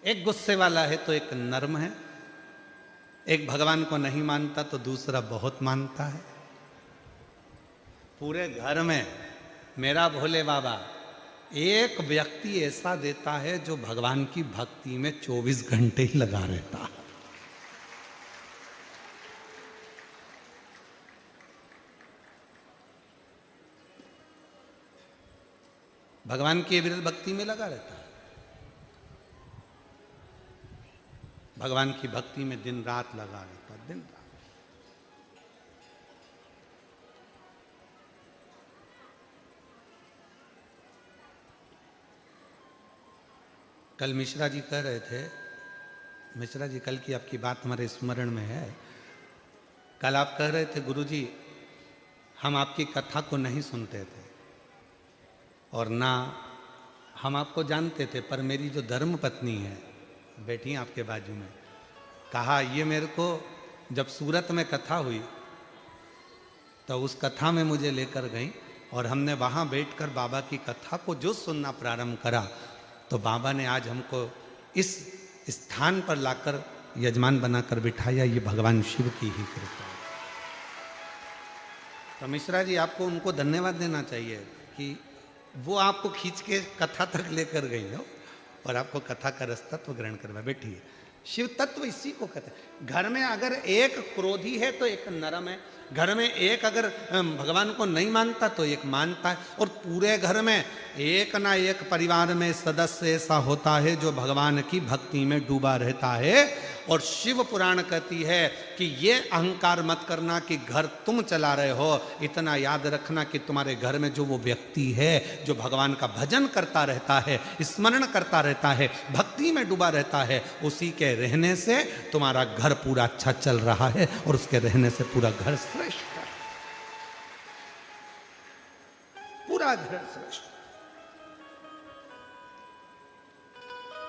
एक गुस्से वाला है तो एक नर्म है, एक भगवान को नहीं मानता तो दूसरा बहुत मानता है। पूरे घर में मेरा भोले बाबा एक व्यक्ति ऐसा देता है जो भगवान की भक्ति में 24 घंटे ही लगा रहता है। भगवान की विरल भक्ति में लगा रहता है, भगवान की भक्ति में दिन रात लगा रहता है, दिन रात। कल मिश्रा जी कह रहे थे, मिश्रा जी कल की आपकी बात हमारे स्मरण में है। कल आप कह रहे थे गुरुजी हम आपकी कथा को नहीं सुनते थे और ना हम आपको जानते थे, पर मेरी जो धर्म पत्नी है बैठी आपके बाजू में, कहा ये मेरे को जब सूरत में कथा हुई तो उस कथा में मुझे लेकर गई और हमने वहाँ बैठकर बाबा की कथा को जो सुनना प्रारंभ करा तो बाबा ने आज हमको इस स्थान पर लाकर यजमान बनाकर बिठाया। ये भगवान शिव की ही कृपा है। तो मिश्रा जी आपको उनको धन्यवाद देना चाहिए कि वो आपको खींच के कथा तक लेकर गई हो और आपको कथा का रसतत्व ग्रहण करवा बैठी। शिव तत्व इसी को कहते हैं। घर में अगर एक क्रोधी है तो एक नरम है, घर में एक अगर भगवान को नहीं मानता तो एक मानता है, और पूरे घर में एक ना एक परिवार में सदस्य ऐसा होता है जो भगवान की भक्ति में डूबा रहता है। और शिव पुराण कहती है कि ये अहंकार मत करना कि घर तुम चला रहे हो, इतना याद रखना कि तुम्हारे घर में जो वो व्यक्ति है जो भगवान का भजन करता रहता है, स्मरण करता रहता है, भक्ति में डूबा रहता है, उसी के रहने से तुम्हारा घर पूरा अच्छा चल रहा है और उसके रहने से पूरा घर श्रेष्ठ है, पूरा घर श्रेष्ठ।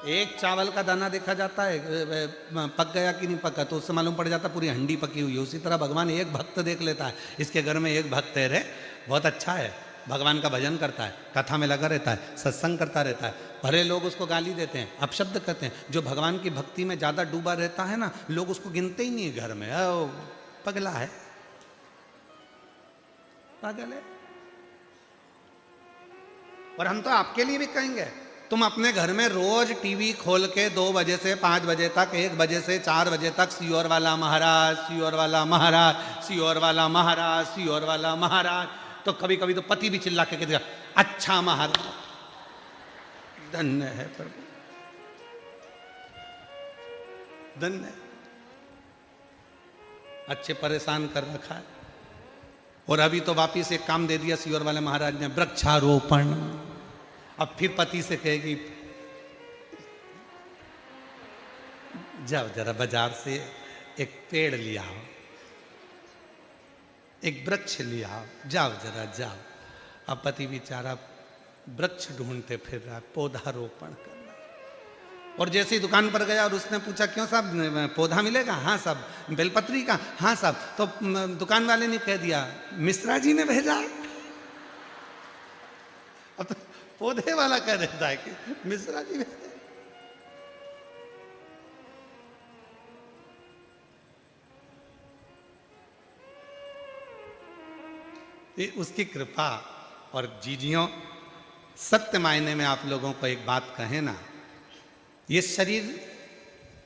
एक चावल का दाना देखा जाता है पक गया कि नहीं पका तो उससे मालूम पड़ जाता पूरी हंडी पकी हुई है। उसी तरह भगवान एक भक्त देख लेता है, इसके घर में एक भक्त है रे, बहुत अच्छा है, भगवान का भजन करता है, कथा में लगा रहता है, सत्संग करता रहता है। भले लोग उसको गाली देते हैं, अपशब्द कहते हैं, जो भगवान की भक्ति में ज़्यादा डूबा रहता है ना, लोग उसको गिनते ही नहीं है घर में, पगला है, पागल है। और हम तो आपके लिए भी कहेंगे, तुम अपने घर में रोज टीवी खोल के 2 बजे से 5 बजे तक, 1 बजे से 4 बजे तक सियोर वाला महाराज, सियोर वाला महाराज, सियोर वाला महाराज, सियोर वाला महाराज, तो कभी कभी तो पति भी चिल्ला के कहता अच्छा महाराज। धन्य है प्रभु, धन्य, अच्छे परेशान कर रखा है। और अभी तो वापिस एक काम दे दिया सियोर वाले महाराज ने, वृक्षारोपण। अब फिर पति से कहेगी जाओ जरा बाजार से एक पेड़ लिया आओ, एक वृक्ष लिया आओ, जाओ जरा जाओ। अब पति बेचारा वृक्ष ढूंढते फिर रहा, पौधारोपण करना। और जैसे ही दुकान पर गया और उसने पूछा क्यों साहब पौधा मिलेगा? हाँ साहब। बेलपत्री का? हाँ साहब। तो दुकान वाले ने कह दिया मिश्रा जी ने भेजा। अब तो पौधे वाला कह देता है कि मिश्रा जी भेजे। ये उसकी कृपा। और जीजियों, सत्य मायने में आप लोगों को एक बात कहें ना, ये शरीर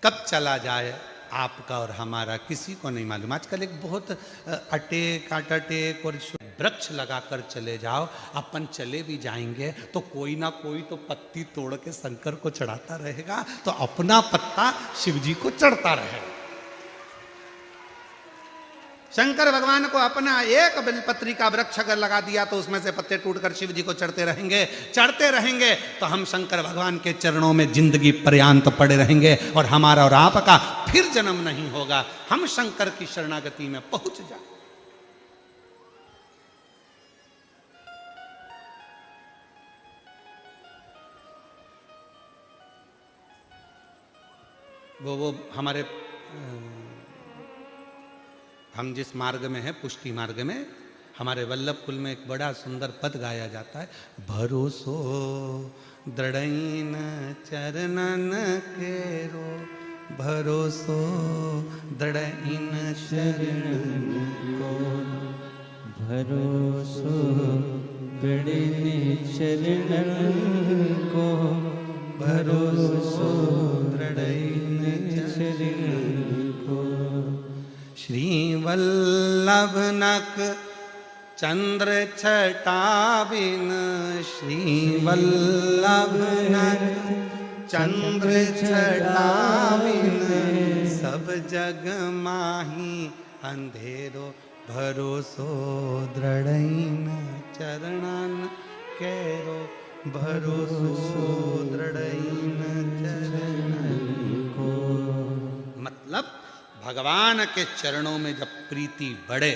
कब चला जाए आपका और हमारा किसी को नहीं मालूम। आजकल एक बहुत अटेक अटटेक और वृक्ष लगाकर चले जाओ, अपन चले भी जाएंगे तो कोई ना कोई तो पत्ती तोड़ के शंकर को चढ़ाता रहेगा, तो अपना पत्ता शिव जी को चढ़ता रहेगा। शंकर भगवान को अपना एक बेलपत्री का वृक्ष अगर लगा दिया तो उसमें से पत्ते टूटकर शिव जी को चढ़ते रहेंगे, चढ़ते रहेंगे, तो हम शंकर भगवान के चरणों में जिंदगी पर्यांत पड़े रहेंगे और हमारा और आपका फिर जन्म नहीं होगा। हम शंकर की शरणागति में पहुंच जाए। वो हमारे हम जिस मार्ग में हैं, पुष्टि मार्ग में, हमारे वल्लभ कुल में एक बड़ा सुंदर पद गाया जाता है, भरोसो दृढ़इन चरणन केरो, भरोसो दृढ़इन चरणन को, भरोसो दृढ़ चरणन को, भरोसो दृढ़इन चरणन को। श्री वल्लभ नक चंद्र छटाविन, श्री वल्लभ नक चंद्र छटाविन, सब जग माही अंधेरो, भरोसो दृढ़इन चरणन केरो, भरोसो दृढ़इन चरणन को। मतलब भगवान के चरणों में जब प्रीति बढ़े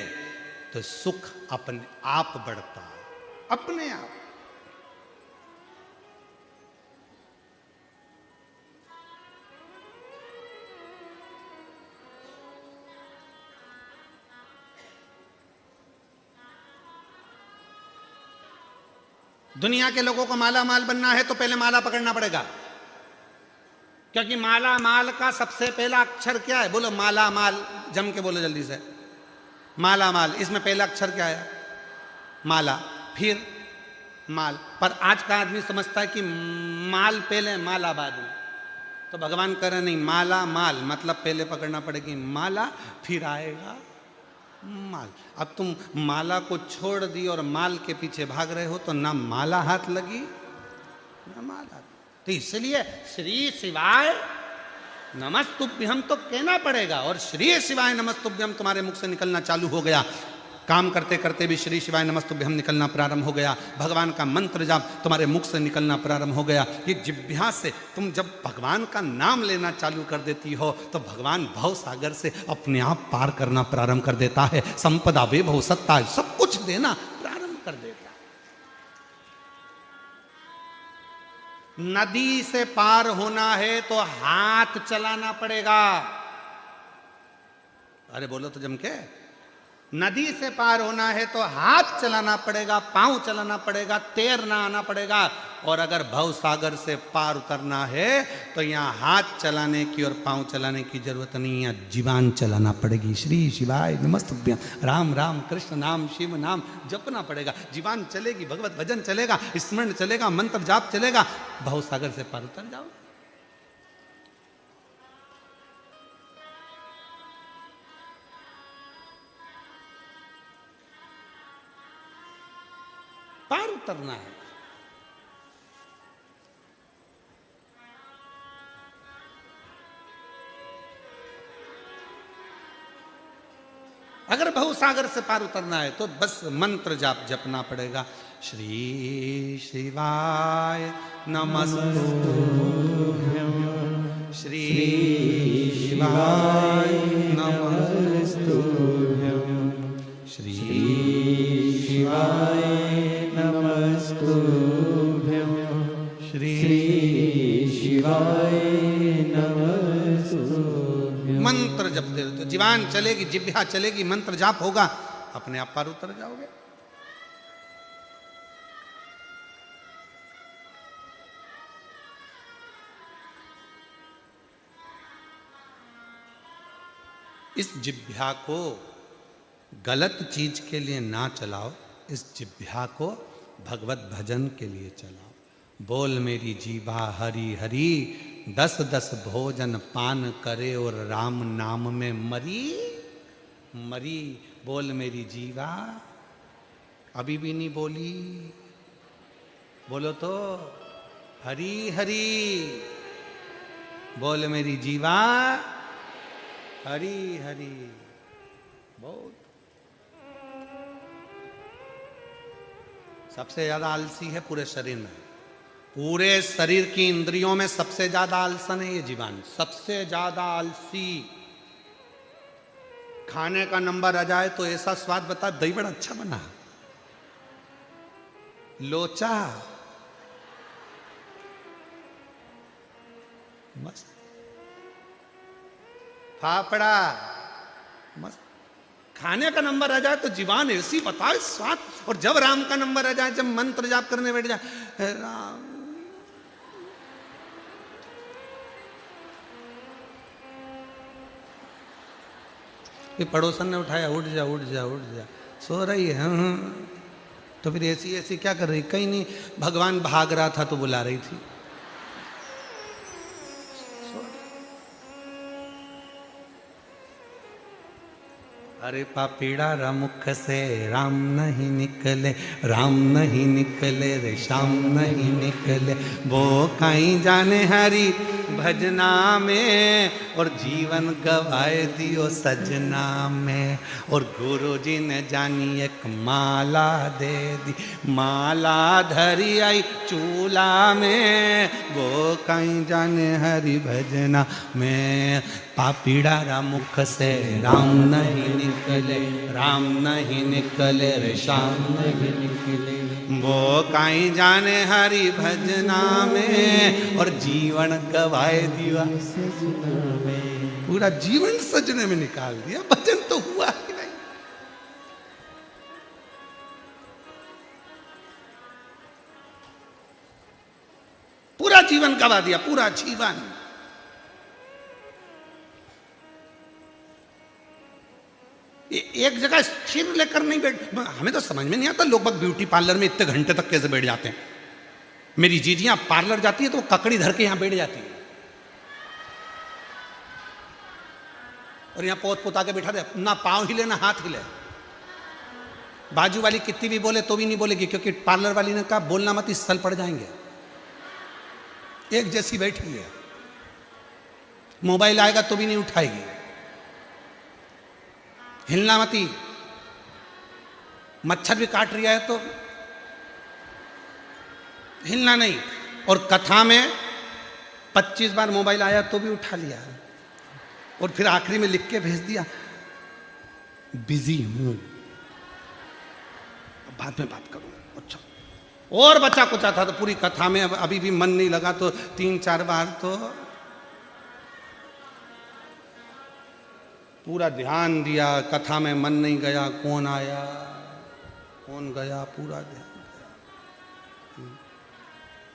तो सुख अपने आप बढ़ता है, अपने आप। दुनिया के लोगों को माला माल बनना है तो पहले माला पकड़ना पड़ेगा, क्योंकि माला माल का सबसे पहला अक्षर क्या है? बोलो माला माल, जम के बोलो जल्दी से, माला माल। इसमें पहला अक्षर क्या है? माला, फिर माल। पर आज का आदमी समझता है कि माल पहले माला बाद में, तो भगवान कह रहे नहीं, माला माल मतलब पहले पकड़ना पड़ेगी माला, फिर आएगा माल। अब तुम माला को छोड़ दी और माल के पीछे भाग रहे हो तो ना माला हाथ लगी ना माल हाथ। तो इसलिए श्री शिवाय नमस्तुभ्यम तो कहना पड़ेगा, और श्री शिवाय नमस्तुभ्यम तुम्हारे मुख से निकलना चालू हो गया। काम करते करते भी श्री शिवाय नमस्तुभ्यम निकलना प्रारंभ हो गया। भगवान का मंत्र जाप तुम्हारे मुख से निकलना प्रारंभ हो गया। ये जिह्वा से तुम जब भगवान का नाम लेना चालू कर देती हो तो भगवान भव सागर से अपने आप पार करना प्रारंभ कर देता है। संपदा वैभव सत्ता सब कुछ देना प्रारंभ कर देता है। नदी से पार होना है तो हाथ चलाना पड़ेगा। अरे बोलो तो जम के, नदी से पार होना है तो हाथ चलाना पड़ेगा, पांव चलाना पड़ेगा, तैरना आना पड़ेगा। और अगर भव सागर से पार उतरना है तो यहाँ हाथ चलाने की और पांव चलाने की जरूरत नहीं, यहाँ जीवान चलाना पड़ेगी। श्री शिवाय नमस्तुभ्यम, राम राम कृष्ण नाम शिव नाम जपना पड़ेगा। जीवान चलेगी, भगवत भजन चलेगा, स्मरण चलेगा, मंत्र जाप चलेगा, भव सागर से पार उतर जाओ। पार उतरना है। अगर भवसागर से पार उतरना है तो बस मंत्र जाप जपना पड़ेगा। श्री शिवाय नमस्तुभ्यं, श्री शिवाय नमस्तुभ्यं, श्री शिवाय नमस्तुभ्यं, श्री शिवाय नमस्तुभ्यं। मंत्र जपते रहो तो जीवान चलेगी, जिह्वा चलेगी, मंत्र जाप होगा, अपने आप पार उतर जाओगे। इस जिह्वा को गलत चीज के लिए ना चलाओ, इस जिह्वा को भगवत भजन के लिए चलाओ। बोल मेरी जीवा हरि हरि, 10-10 भोजन पान करे और राम नाम में मरी मरी। बोल मेरी जीवा, अभी भी नहीं बोली, बोलो तो हरि हरि। बोल मेरी जीवा हरि हरि। बहुत सबसे ज्यादा आलसी है पूरे शरीर में, पूरे शरीर की इंद्रियों में सबसे ज्यादा आलसन है ये जीवान, सबसे ज्यादा आलसी। खाने का नंबर आ जाए तो ऐसा स्वाद बता, दही बड़ा अच्छा बना, लोचा मस्त, फाफड़ा मस्त, खाने का नंबर आ जाए तो जीवान ऐसी बताए स्वाद, और जब राम का नंबर आ जाए, जब मंत्र जाप करने बैठ जाए, राम। ये पड़ोसन ने उठाया, उठ जा उठ जा उठ जा, सो रही है। तो फिर ऐसी ऐसी क्या कर रही? कहीं नहीं, भगवान भाग रहा था तो बुला रही थी। अरे पापीड़ा मुख से राम नहीं निकले, राम नहीं निकले रे श्याम नहीं निकले, वो कहीं जाने हरी भजना में, और जीवन गवाए दियो सजना में। और गुरु जी ने जानी एक माला दे दी, माला धरी आई चूल्हा में, वो कहीं जाने हरी भजना में। पापीड़ा मुख से राम नहीं निकले, राम नहीं निकले रे श्याम नहीं निकले, वो कहीं जाने हरि भजना में, और जीवन गवाए दिया सजना में। पूरा जीवन सजने में निकाल दिया, भजन तो हुआ ही नहीं। पूरा जीवन गवा दिया, पूरा जीवन। एक जगह स्थिर लेकर नहीं बैठ, हमें तो समझ में नहीं आता, लोग बाग ब्यूटी पार्लर में इतने घंटे तक कैसे बैठ जाते हैं। मेरी जीजियां पार्लर जाती है तो वो ककड़ी धर के यहां बैठ जाती है, और यहां पोत पोता के बैठा दे, ना पांव हिले ना हाथ हिले। बाजू वाली कितनी भी बोले तो भी नहीं बोलेगी, क्योंकि पार्लर वाली ने कहा बोलना मत, इस सल पड़ जाएंगे। एक जैसी बैठी है, मोबाइल आएगा तो भी नहीं उठाएगी, हिलना मती। मच्छर भी काट रहा है तो हिलना नहीं। और कथा में 25 बार मोबाइल आया तो भी उठा लिया, और फिर आखिरी में लिख के भेज दिया बिजी हूं, बाद में बात करूं। अच्छा, और बचा कुचा था तो पूरी कथा में अभी भी मन नहीं लगा तो 3-4 बार तो पूरा ध्यान दिया, कथा में मन नहीं गया, कौन आया कौन गया, पूरा ध्यान दिया।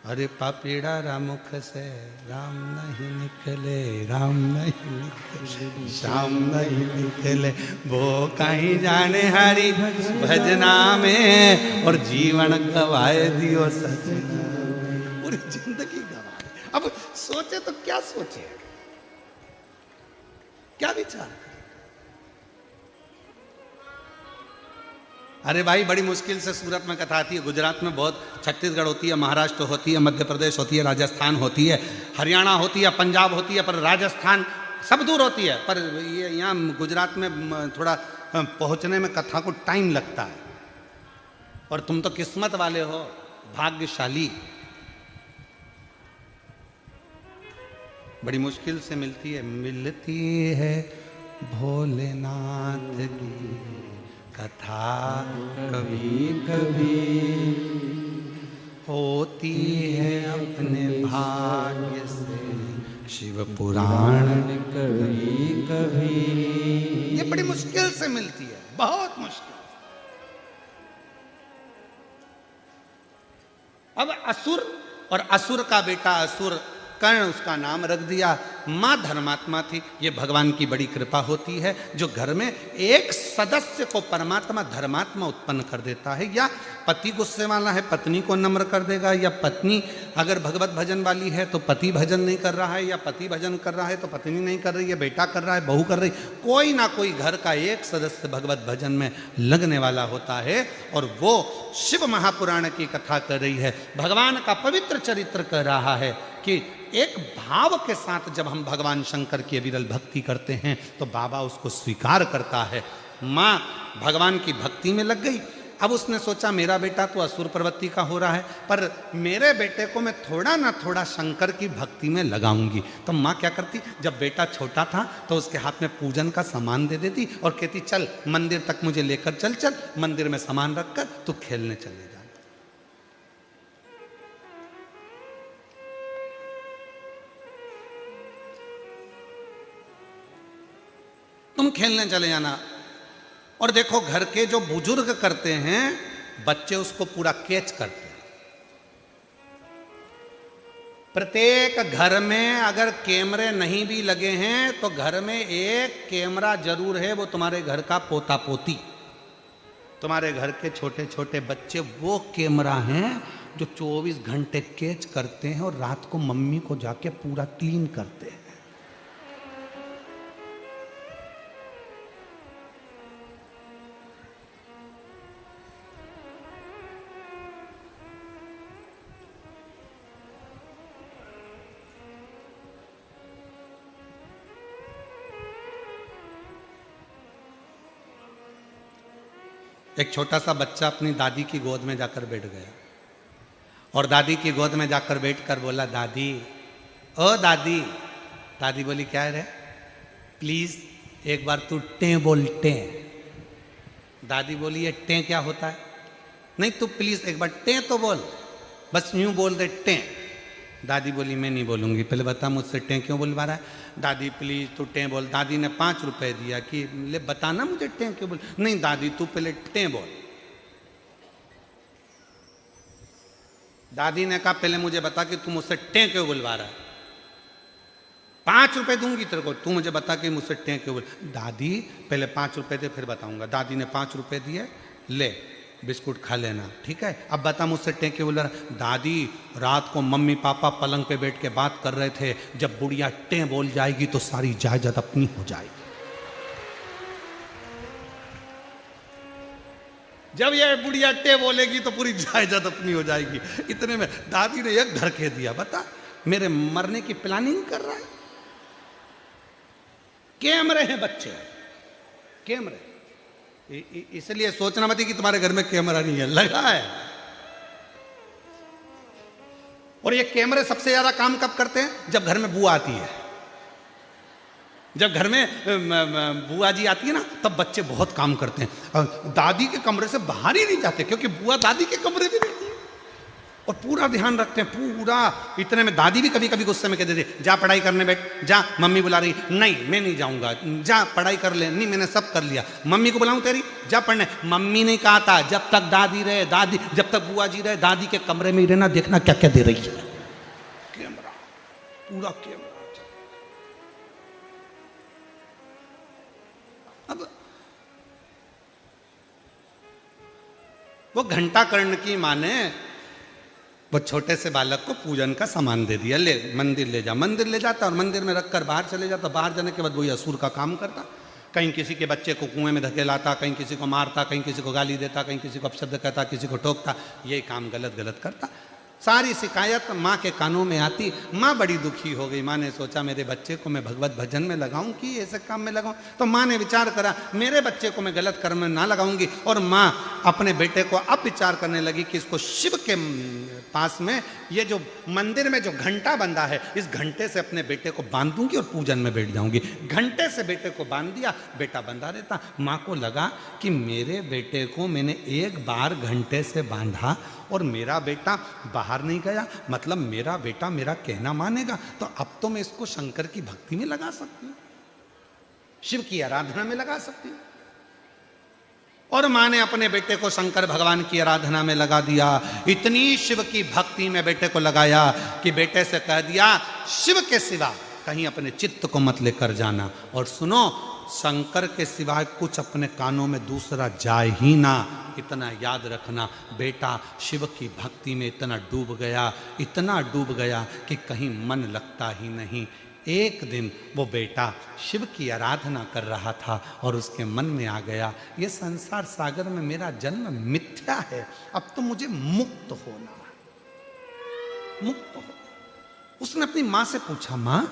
अरे पापीड़ा मुख से राम नहीं निकले, राम नहीं निकले, श्याम नहीं निकले, वो कहीं जाने हरि भजना में, और जीवन गवाए दियो सजना। पूरी जिंदगी गवाए। अब सोचे तो क्या सोचे, क्या विचार। अरे भाई बड़ी मुश्किल से सूरत में कथा आती है, गुजरात में बहुत, छत्तीसगढ़ होती है, महाराष्ट्र होती है, मध्य प्रदेश होती है, राजस्थान होती है, हरियाणा होती है, पंजाब होती है, पर राजस्थान सब दूर होती है। पर ये यहाँ गुजरात में थोड़ा पहुँचने में कथा को टाइम लगता है, और तुम तो किस्मत वाले हो, भाग्यशाली। बड़ी मुश्किल से मिलती है भोलेनाथ की कथा, कभी कभी होती है अपने भाग्य से शिव पुराण, कभी कभी। ये बड़ी मुश्किल से मिलती है, बहुत मुश्किल। अब असुर, और असुर का बेटा असुर कर्ण, उसका नाम रख दिया। माँ धर्मात्मा थी। ये भगवान की बड़ी कृपा होती है, जो घर में एक सदस्य को परमात्मा धर्मात्मा उत्पन्न कर देता है। या पति गुस्से वाला है, पत्नी को नम्र कर देगा, या पत्नी अगर भगवत भजन वाली है तो पति भजन नहीं कर रहा है, या पति भजन कर रहा है तो पत्नी नहीं कर रही है, बेटा कर रहा है, बहू कर रही, कोई ना कोई घर का एक सदस्य भगवत भजन में लगने वाला होता है, और वो शिव महापुराण की कथा कर रही है, भगवान का पवित्र चरित्र कर रहा है। कि एक भाव के साथ जब हम भगवान शंकर की अविरल भक्ति करते हैं तो बाबा उसको स्वीकार करता है। माँ भगवान की भक्ति में लग गई। अब उसने सोचा मेरा बेटा तो असुर प्रवृत्ति का हो रहा है, पर मेरे बेटे को मैं थोड़ा ना थोड़ा शंकर की भक्ति में लगाऊंगी। तो माँ क्या करती, जब बेटा छोटा था तो उसके हाथ में पूजन का सामान दे देती और कहती चल मंदिर तक मुझे लेकर चल, चल मंदिर में सामान रखकर तू खेलने चले जा। तुम खेलने चले जाना, और देखो घर के जो बुजुर्ग करते हैं, बच्चे उसको पूरा कैच करते हैं। प्रत्येक घर में अगर कैमरे नहीं भी लगे हैं तो घर में एक कैमरा जरूर है, वो तुम्हारे घर का पोता पोती, तुम्हारे घर के छोटे छोटे बच्चे, वो कैमरा हैं जो 24 घंटे कैच करते हैं और रात को मम्मी को जाके पूरा क्लीन करते हैं। एक छोटा सा बच्चा अपनी दादी की गोद में जाकर बैठ गया और दादी की गोद में जाकर बैठकर बोला, दादी, ओ दादी। दादी बोली, क्या है रे? प्लीज एक बार तू टें बोल, टें। दादी बोली, ये टें क्या होता है? नहीं, तू प्लीज एक बार टें तो बोल, बस यूं बोल दे टें। दादी बोली, मैं नहीं बोलूंगी, पहले बता मुझसे टें क्यों बोलवा रहा है? दादी प्लीज तू टें बोल। दादी ने 5 रुपए दिया कि ले बताना मुझे टें क्यों बोल। नहीं दादी, तू पहले टें बोल। दादी ने कहा, पहले मुझे बता कि तू मुझसे टें क्यों बुलवा रहा है। 5 रुपए दूंगी तेरे को, तू मुझे बता कि मुझसे टें क्यों बोल। दादी पहले 5 रुपए दे फिर बताऊंगा। दादी ने 5 रुपए दिए, ले बिस्कुट खा लेना, ठीक है, अब बता मुझसे टें क्यों बोल रहा। दादी, रात को मम्मी पापा पलंग पे बैठ के बात कर रहे थे, जब बुढ़िया टें बोल जाएगी तो सारी जायदाद अपनी हो जाएगी। जब ये बुढ़िया टें बोलेगी तो पूरी जायदाद अपनी हो जाएगी। इतने में दादी ने एक धर कह दिया, बता मेरे मरने की प्लानिंग कर रहा है। कैमरे हैं बच्चे, कैमरे। इसलिए सोचना मत कि तुम्हारे घर में कैमरा नहीं है, लगा है। और ये कैमरे सबसे ज्यादा काम कब करते हैं? जब घर में बुआ आती है। जब घर में बुआ जी आती है ना, तब बच्चे बहुत काम करते हैं। दादी के कमरे से बाहर ही नहीं जाते, क्योंकि बुआ दादी के कमरे में रहती है और पूरा ध्यान रखते हैं, पूरा। इतने में दादी भी कभी कभी गुस्से में कह देती, जा पढ़ाई करने बैठ, जा मम्मी बुला रही। नहीं मैं नहीं जाऊंगा, जा पढ़ाई कर ले। नहीं मैंने सब कर लिया। मम्मी को बुलाऊं तेरी, जा पढ़ने। मम्मी ने कहा था जब तक दादी रहे, दादी जब तक बुआ जी रहे, दादी के कमरे में ही रहना, देखना क्या क्या दे रही है। कैमरा, पूरा कैमरा। अब वो घंटा कर्ण की मां ने वो छोटे से बालक को पूजन का सामान दे दिया, ले मंदिर ले जा। मंदिर ले जाता और मंदिर में रखकर बाहर चले जाता। बाहर जाने के बाद वही असुर का काम करता। कहीं किसी के बच्चे को कुएं में धकेलाता, कहीं किसी को मारता, कहीं किसी को गाली देता, कहीं किसी को अपशब्द कहता, किसी को टोकता। यही काम गलत गलत करता। सारी शिकायत माँ के कानों में आती। माँ बड़ी दुखी हो गई। माँ ने सोचा मेरे बच्चे को मैं भगवत भजन में लगाऊं कि ऐसे काम में लगाऊं। तो माँ ने विचार करा मेरे बच्चे को मैं गलत कर्म में ना लगाऊंगी। और माँ अपने बेटे को अब विचार करने लगी कि इसको शिव के पास में ये जो मंदिर में जो घंटा बंधा है, इस घंटे से अपने बेटे को बांध दूंगी और पूजन में बैठ जाऊंगी। घंटे से बेटे को बांध दिया, बेटा बंधा रहता। माँ को लगा कि मेरे बेटे को मैंने एक बार घंटे से बांधा और मेरा बेटा बाहर नहीं गया, मतलब मेरा बेटा मेरा कहना मानेगा। तो अब तो मैं इसको शंकर की भक्ति में लगा सकती हूँ, शिव की आराधना में लगा सकती हूँ। और माँ ने अपने बेटे को शंकर भगवान की आराधना में लगा दिया। इतनी शिव की भक्ति में बेटे को लगाया कि बेटे से कह दिया शिव के सिवा कहीं अपने चित्त को मत लेकर जाना। और सुनो, शंकर के सिवाय कुछ अपने कानों में दूसरा जाए ही ना, इतना याद रखना। बेटा शिव की भक्ति में इतना डूब गया, इतना डूब गया कि कहीं मन लगता ही नहीं। एक दिन वो बेटा शिव की आराधना कर रहा था और उसके मन में आ गया ये संसार सागर में मेरा जन्म मिथ्या है, अब तो मुझे मुक्त होना है, मुक्त हो। उसने अपनी माँ से पूछा, माँ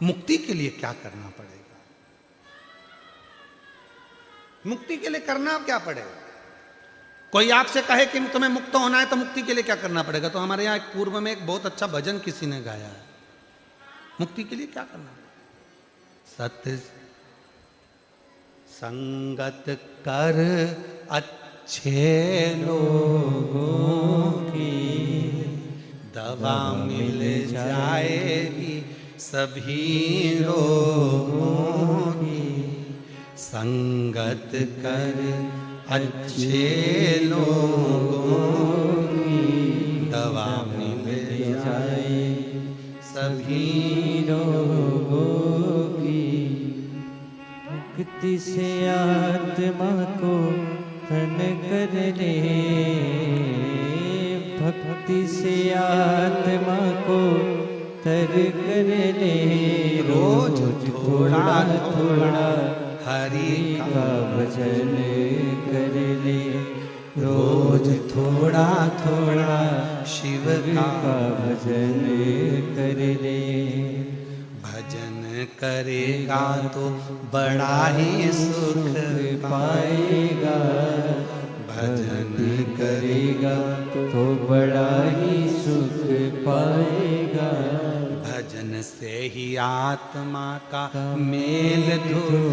मुक्ति के लिए क्या करना पड़ेगा? मुक्ति के लिए करना क्या पड़ेगा? कोई आपसे कहे कि तुम्हें मुक्त होना है तो मुक्ति के लिए क्या करना पड़ेगा? तो हमारे यहाँ एक पूर्व में एक बहुत अच्छा भजन किसी ने गाया है, मुक्ति के लिए क्या करना पड़ेगा? सत्य संगत कर अच्छे लोगों की, दवा मिल जाएगी सभी रोगों की। संगत कर अच्छे लोगों की दवा मिल जाए सभी रोगों की। मुक्ति से आत्मा को धन कर ले, भक्ति से आत्मा को तर कर ले। रोज थोड़ा थोड़ा हरि का भजन कर ले, रोज थोड़ा थोड़ा शिव का भजन कर ले। भजन करेगा तो बड़ा ही सुख पाएगा, भजन करेगा तो बड़ा ही सुख पाएगा। भजन से ही आत्मा का मेल धुल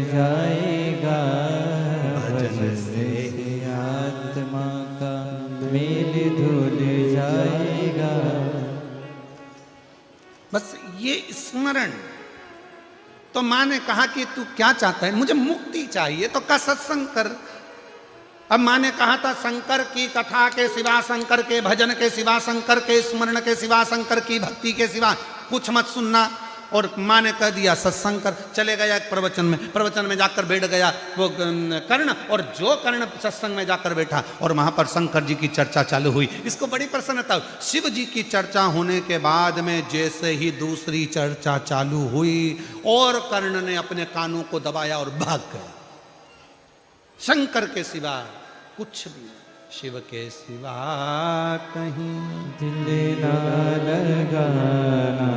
जाएगा, भजन से ही आत्मा का मेल धुल जाएगा। बस ये स्मरण। तो माँ ने कहा कि तू क्या चाहता है? मुझे मुक्ति चाहिए। तो का सत्संग कर। अब माँ ने कहा था शंकर की कथा के सिवा, शंकर के भजन के सिवा, शंकर के स्मरण के सिवा, शंकर की भक्ति के सिवा कुछ मत सुनना। और माँ ने कह दिया सत्संग कर। चले गया एक प्रवचन में जाकर बैठ गया वो कर्ण, और जो कर्ण सत्संग में जाकर बैठा और वहां पर शंकर जी की चर्चा चालू हुई। इसको बड़ी प्रसन्नता। शिव जी की चर्चा होने के बाद में जैसे ही दूसरी चर्चा चालू हुई और कर्ण ने अपने कानों को दबाया और भाग गया। शंकर के सिवा कुछ भी, शिव के सिवा कहीं दिल ना लगाना,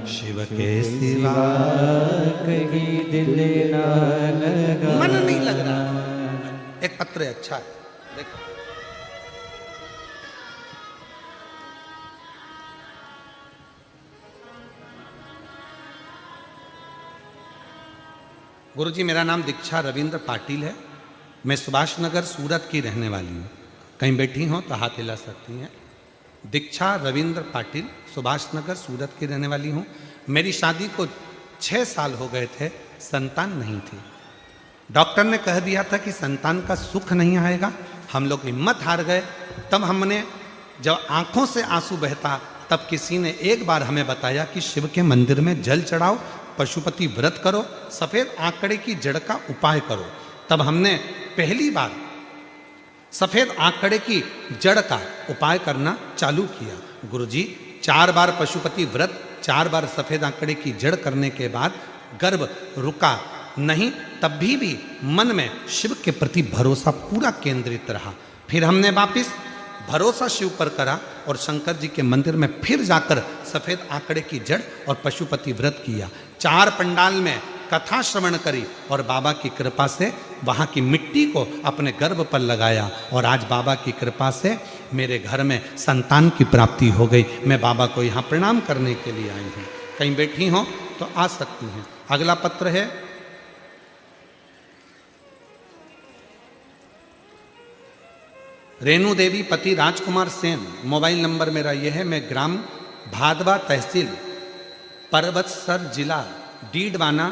शिव के सिवा कहीं दिल ना लगाना। मन नहीं लग रहा। एक पत्र है, अच्छा है, देखो। गुरुजी, मेरा नाम दीक्षा रविंद्र पाटिल है। मैं सुभाष नगर सूरत की रहने वाली हूँ। कहीं बैठी हो तो हाथ हिला सकती हैं। दीक्षा रविंद्र पाटिल, सुभाष नगर सूरत की रहने वाली हूँ। मेरी शादी को 6 साल हो गए थे, संतान नहीं थी। डॉक्टर ने कह दिया था कि संतान का सुख नहीं आएगा। हम लोग हिम्मत हार गए। तब हमने, जब आंखों से आंसू बहता, तब किसी ने एक बार हमें बताया कि शिव के मंदिर में जल चढ़ाओ, पशुपति व्रत करो, सफेद आंकड़े की जड़ का उपाय करो। तब हमने पहली बार सफेद आंकड़े की जड़ का उपाय करना चालू किया। गुरुजी, 4 बार पशुपति व्रत, 4 बार सफेद आंकड़े की जड़ करने के बाद गर्भ रुका नहीं, तब भी मन में शिव के प्रति भरोसा पूरा केंद्रित रहा। फिर हमने वापिस भरोसा शिव पर करा और शंकर जी के मंदिर में फिर जाकर सफेद आंकड़े की जड़ और पशुपति व्रत किया। 4 पंडाल में कथा श्रवण करी और बाबा की कृपा से वहाँ की मिट्टी को अपने गर्भ पर लगाया। और आज बाबा की कृपा से मेरे घर में संतान की प्राप्ति हो गई। मैं बाबा को यहाँ प्रणाम करने के लिए आई हूँ। कहीं बैठी हो तो आ सकती हैं। अगला पत्र है, रेणु देवी पति राजकुमार सेन। मोबाइल नंबर मेरा यह है। मैं ग्राम भादवा, तहसील परबतसर, जिला डीडवाना,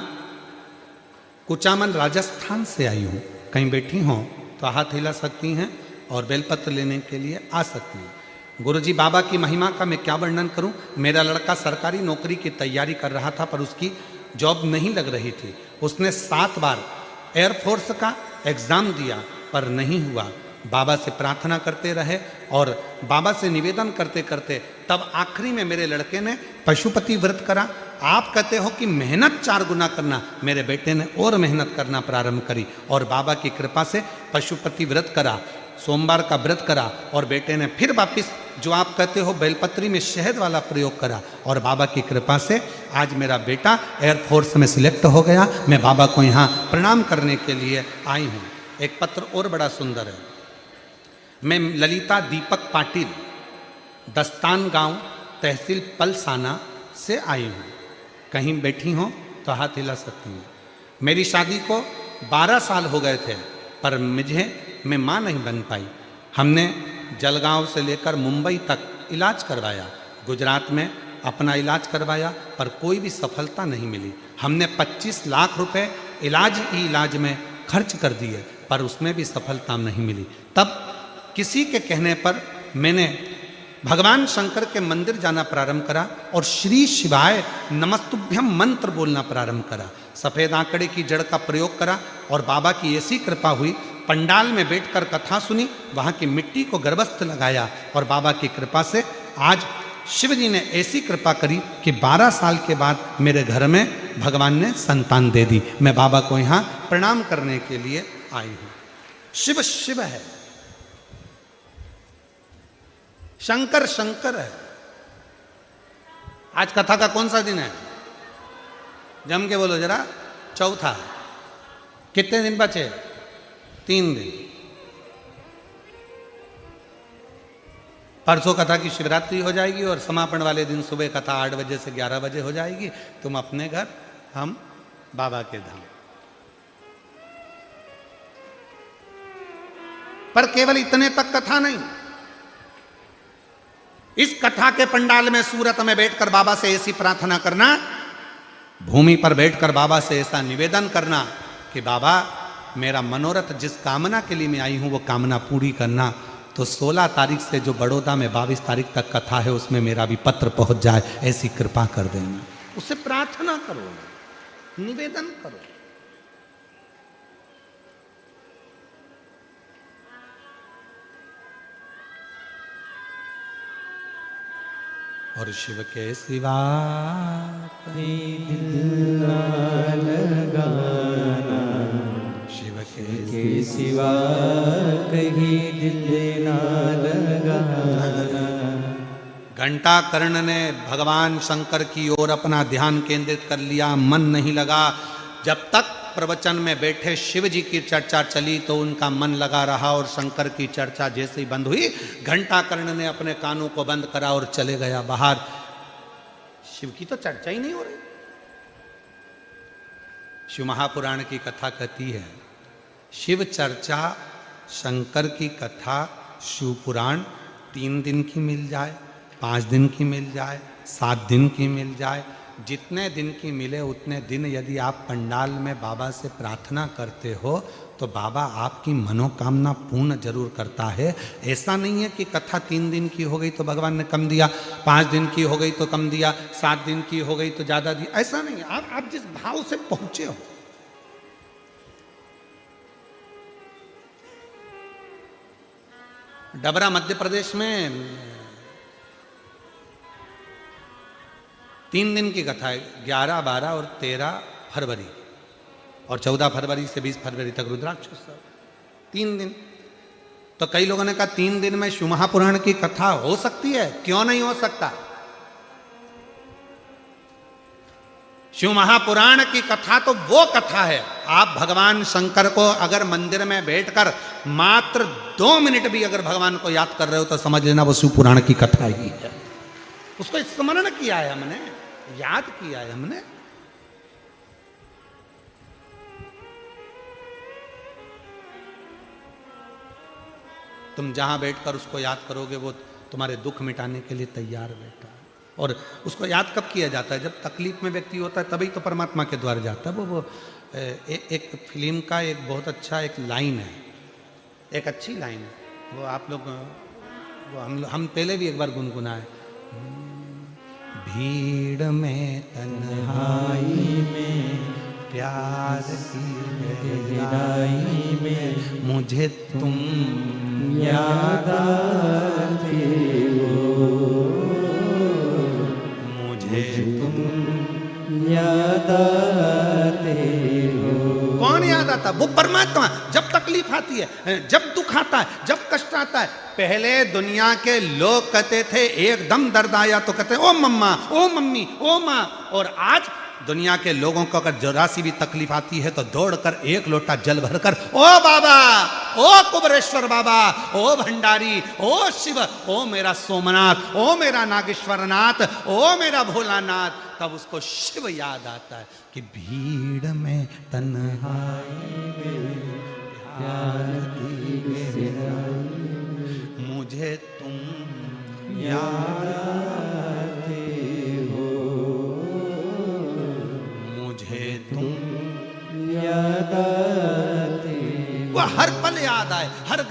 कुचामन, राजस्थान से आई हूँ। कहीं बैठी हों तो हाथ हिला सकती हैं और बेलपत्र लेने के लिए आ सकती हैं। गुरुजी, बाबा की महिमा का मैं क्या वर्णन करूं। मेरा लड़का सरकारी नौकरी की तैयारी कर रहा था पर उसकी जॉब नहीं लग रही थी। उसने 7 बार एयरफोर्स का एग्ज़ाम दिया पर नहीं हुआ। बाबा से प्रार्थना करते रहे और बाबा से निवेदन करते करते तब आखिरी में मेरे लड़के ने पशुपति व्रत करा। आप कहते हो कि मेहनत 4 गुना करना, मेरे बेटे ने और मेहनत करना प्रारंभ करी और बाबा की कृपा से पशुपति व्रत करा, सोमवार का व्रत करा और बेटे ने फिर वापिस जो आप कहते हो बेलपत्री में शहद वाला प्रयोग करा और बाबा की कृपा से आज मेरा बेटा एयरफोर्स में सिलेक्ट हो गया। मैं बाबा को यहाँ प्रणाम करने के लिए आई हूँ। एक पत्र और बड़ा सुंदर है। मैं ललिता दीपक पाटिल, दस्तान गांव, तहसील पलसाना से आई हूँ। कहीं बैठी हो तो हाथ हिला सकती हैं। मेरी शादी को 12 साल हो गए थे पर मैं माँ नहीं बन पाई। हमने जलगांव से लेकर मुंबई तक इलाज करवाया, गुजरात में अपना इलाज करवाया पर कोई भी सफलता नहीं मिली। हमने 25 लाख रुपए इलाज में खर्च कर दिए, पर उसमें भी सफलता नहीं मिली। तब किसी के कहने पर मैंने भगवान शंकर के मंदिर जाना प्रारंभ करा और श्री शिवाय नमस्तुभ्यम मंत्र बोलना प्रारंभ करा। सफ़ेद आंकड़े की जड़ का प्रयोग करा और बाबा की ऐसी कृपा हुई, पंडाल में बैठकर कथा सुनी, वहाँ की मिट्टी को गर्भस्थ लगाया और बाबा की कृपा से आज शिव जी ने ऐसी कृपा करी कि 12 साल के बाद मेरे घर में भगवान ने संतान दे दी। मैं बाबा को यहाँ प्रणाम करने के लिए आई हूँ। शिव शिव है, शंकर शंकर है। आज कथा का कौन सा दिन है? जम के बोलो जरा। चौथा। कितने दिन बचे? 3 दिन। परसों कथा की शिवरात्रि हो जाएगी और समापन वाले दिन सुबह कथा 8 बजे से 11 बजे हो जाएगी। तुम अपने घर, हम बाबा के धाम। पर केवल इतने तक कथा नहीं, इस कथा के पंडाल में सूरत में बैठकर बाबा से ऐसी प्रार्थना करना, भूमि पर बैठकर बाबा से ऐसा निवेदन करना कि बाबा मेरा मनोरथ जिस कामना के लिए मैं आई हूं वो कामना पूरी करना। तो 16 तारीख से जो बड़ौदा में 22 तारीख तक कथा है उसमें मेरा भी पत्र पहुंच जाए, ऐसी कृपा कर देना। उससे प्रार्थना करो, निवेदन करो। और शिव के सिवा दिल ना लगाना, शिव के सिवा कहीं दिल ना लगाना। घंटा कर्ण ने भगवान शंकर की ओर अपना ध्यान केंद्रित कर लिया, मन नहीं लगा। जब तक प्रवचन में बैठे शिव जी की चर्चा चली तो उनका मन लगा रहा और शंकर की चर्चा जैसे ही बंद हुई, घंटा कर्ण ने अपने कानों को बंद करा और चले गया बाहर। शिव की तो चर्चा ही नहीं हो रही। शिव महापुराण की कथा कहती है, शिव चर्चा, शंकर की कथा, शिव पुराण 3 दिन की मिल जाए, 5 दिन की मिल जाए, 7 दिन की मिल जाए, जितने दिन की मिले उतने दिन यदि आप पंडाल में बाबा से प्रार्थना करते हो तो बाबा आपकी मनोकामना पूर्ण जरूर करता है। ऐसा नहीं है कि कथा 3 दिन की हो गई तो भगवान ने कम दिया, 5 दिन की हो गई तो कम दिया, 7 दिन की हो गई तो ज़्यादा दिया, ऐसा नहीं। आप जिस भाव से पहुंचे हो। डबरा मध्य प्रदेश में 3 दिन की कथा है, 11, 12 और 13 फरवरी और 14 फरवरी से 20 फरवरी तक रुद्राक्ष उत्सव। 3 दिन। तो कई लोगों ने कहा 3 दिन में शिव महापुराण की कथा हो सकती है? क्यों नहीं हो सकता? शिव महापुराण की कथा तो वो कथा है, आप भगवान शंकर को अगर मंदिर में बैठकर मात्र 2 मिनट भी अगर भगवान को याद कर रहे हो तो समझ लेना वो शिव पुराण की कथा ही है। उसको स्मरण किया है हमने, याद किया है हमने। तुम जहां बैठकर उसको याद करोगे वो तुम्हारे दुख मिटाने के लिए तैयार बैठा है। और उसको याद कब किया जाता है? जब तकलीफ में व्यक्ति होता है तभी तो परमात्मा के द्वार जाता है। वो एक फिल्म का एक बहुत अच्छा एक लाइन है, एक अच्छी लाइन है, वो आप लोग वो हम पहले भी एक बार गुनगुनाए। भीड़ में तन्हाई में प्यार की गहराई में मुझे तुम याद आते हो, मुझे तुम याद आते हो। कौन याद आता? वो परमात्मा। जब तकलीफ आती है, जब दुख आता है, जब कष्ट आता है, पहले दुनिया के लोग कहते थे एकदम दर्द आया तो कहते ओ मम्मा, ओ मम्मी, ओ माँ। और आज दुनिया के लोगों को अगर जरा सी भी तकलीफ आती है तो दौड़कर 1 लोटा जल भरकर ओ बाबा, ओ कुबरेश्वर बाबा, ओ भंडारी, ओ शिव, ओ मेरा सोमनाथ, ओ मेरा नागेश्वरनाथ, ओ मेरा भोलानाथ, तब उसको शिव याद आता है कि भीड़ में तन्हाई में प्यार की गहराई मुझे तुम याद आते हो, मुझे तुम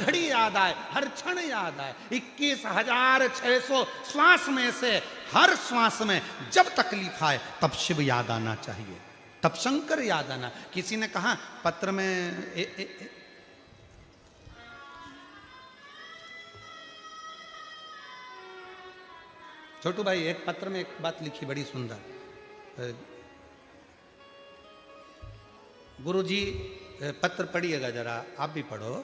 घड़ी याद आए, हर क्षण याद आए। 21,600 श्वास में से हर श्वास में जब तकलीफ आए तब शिव याद आना चाहिए, तब शंकर याद आना। किसी ने कहा पत्र में छोटू भाई एक पत्र में एक बात लिखी बड़ी सुंदर। गुरुजी पत्र पढ़िएगा जरा, आप भी पढ़ो।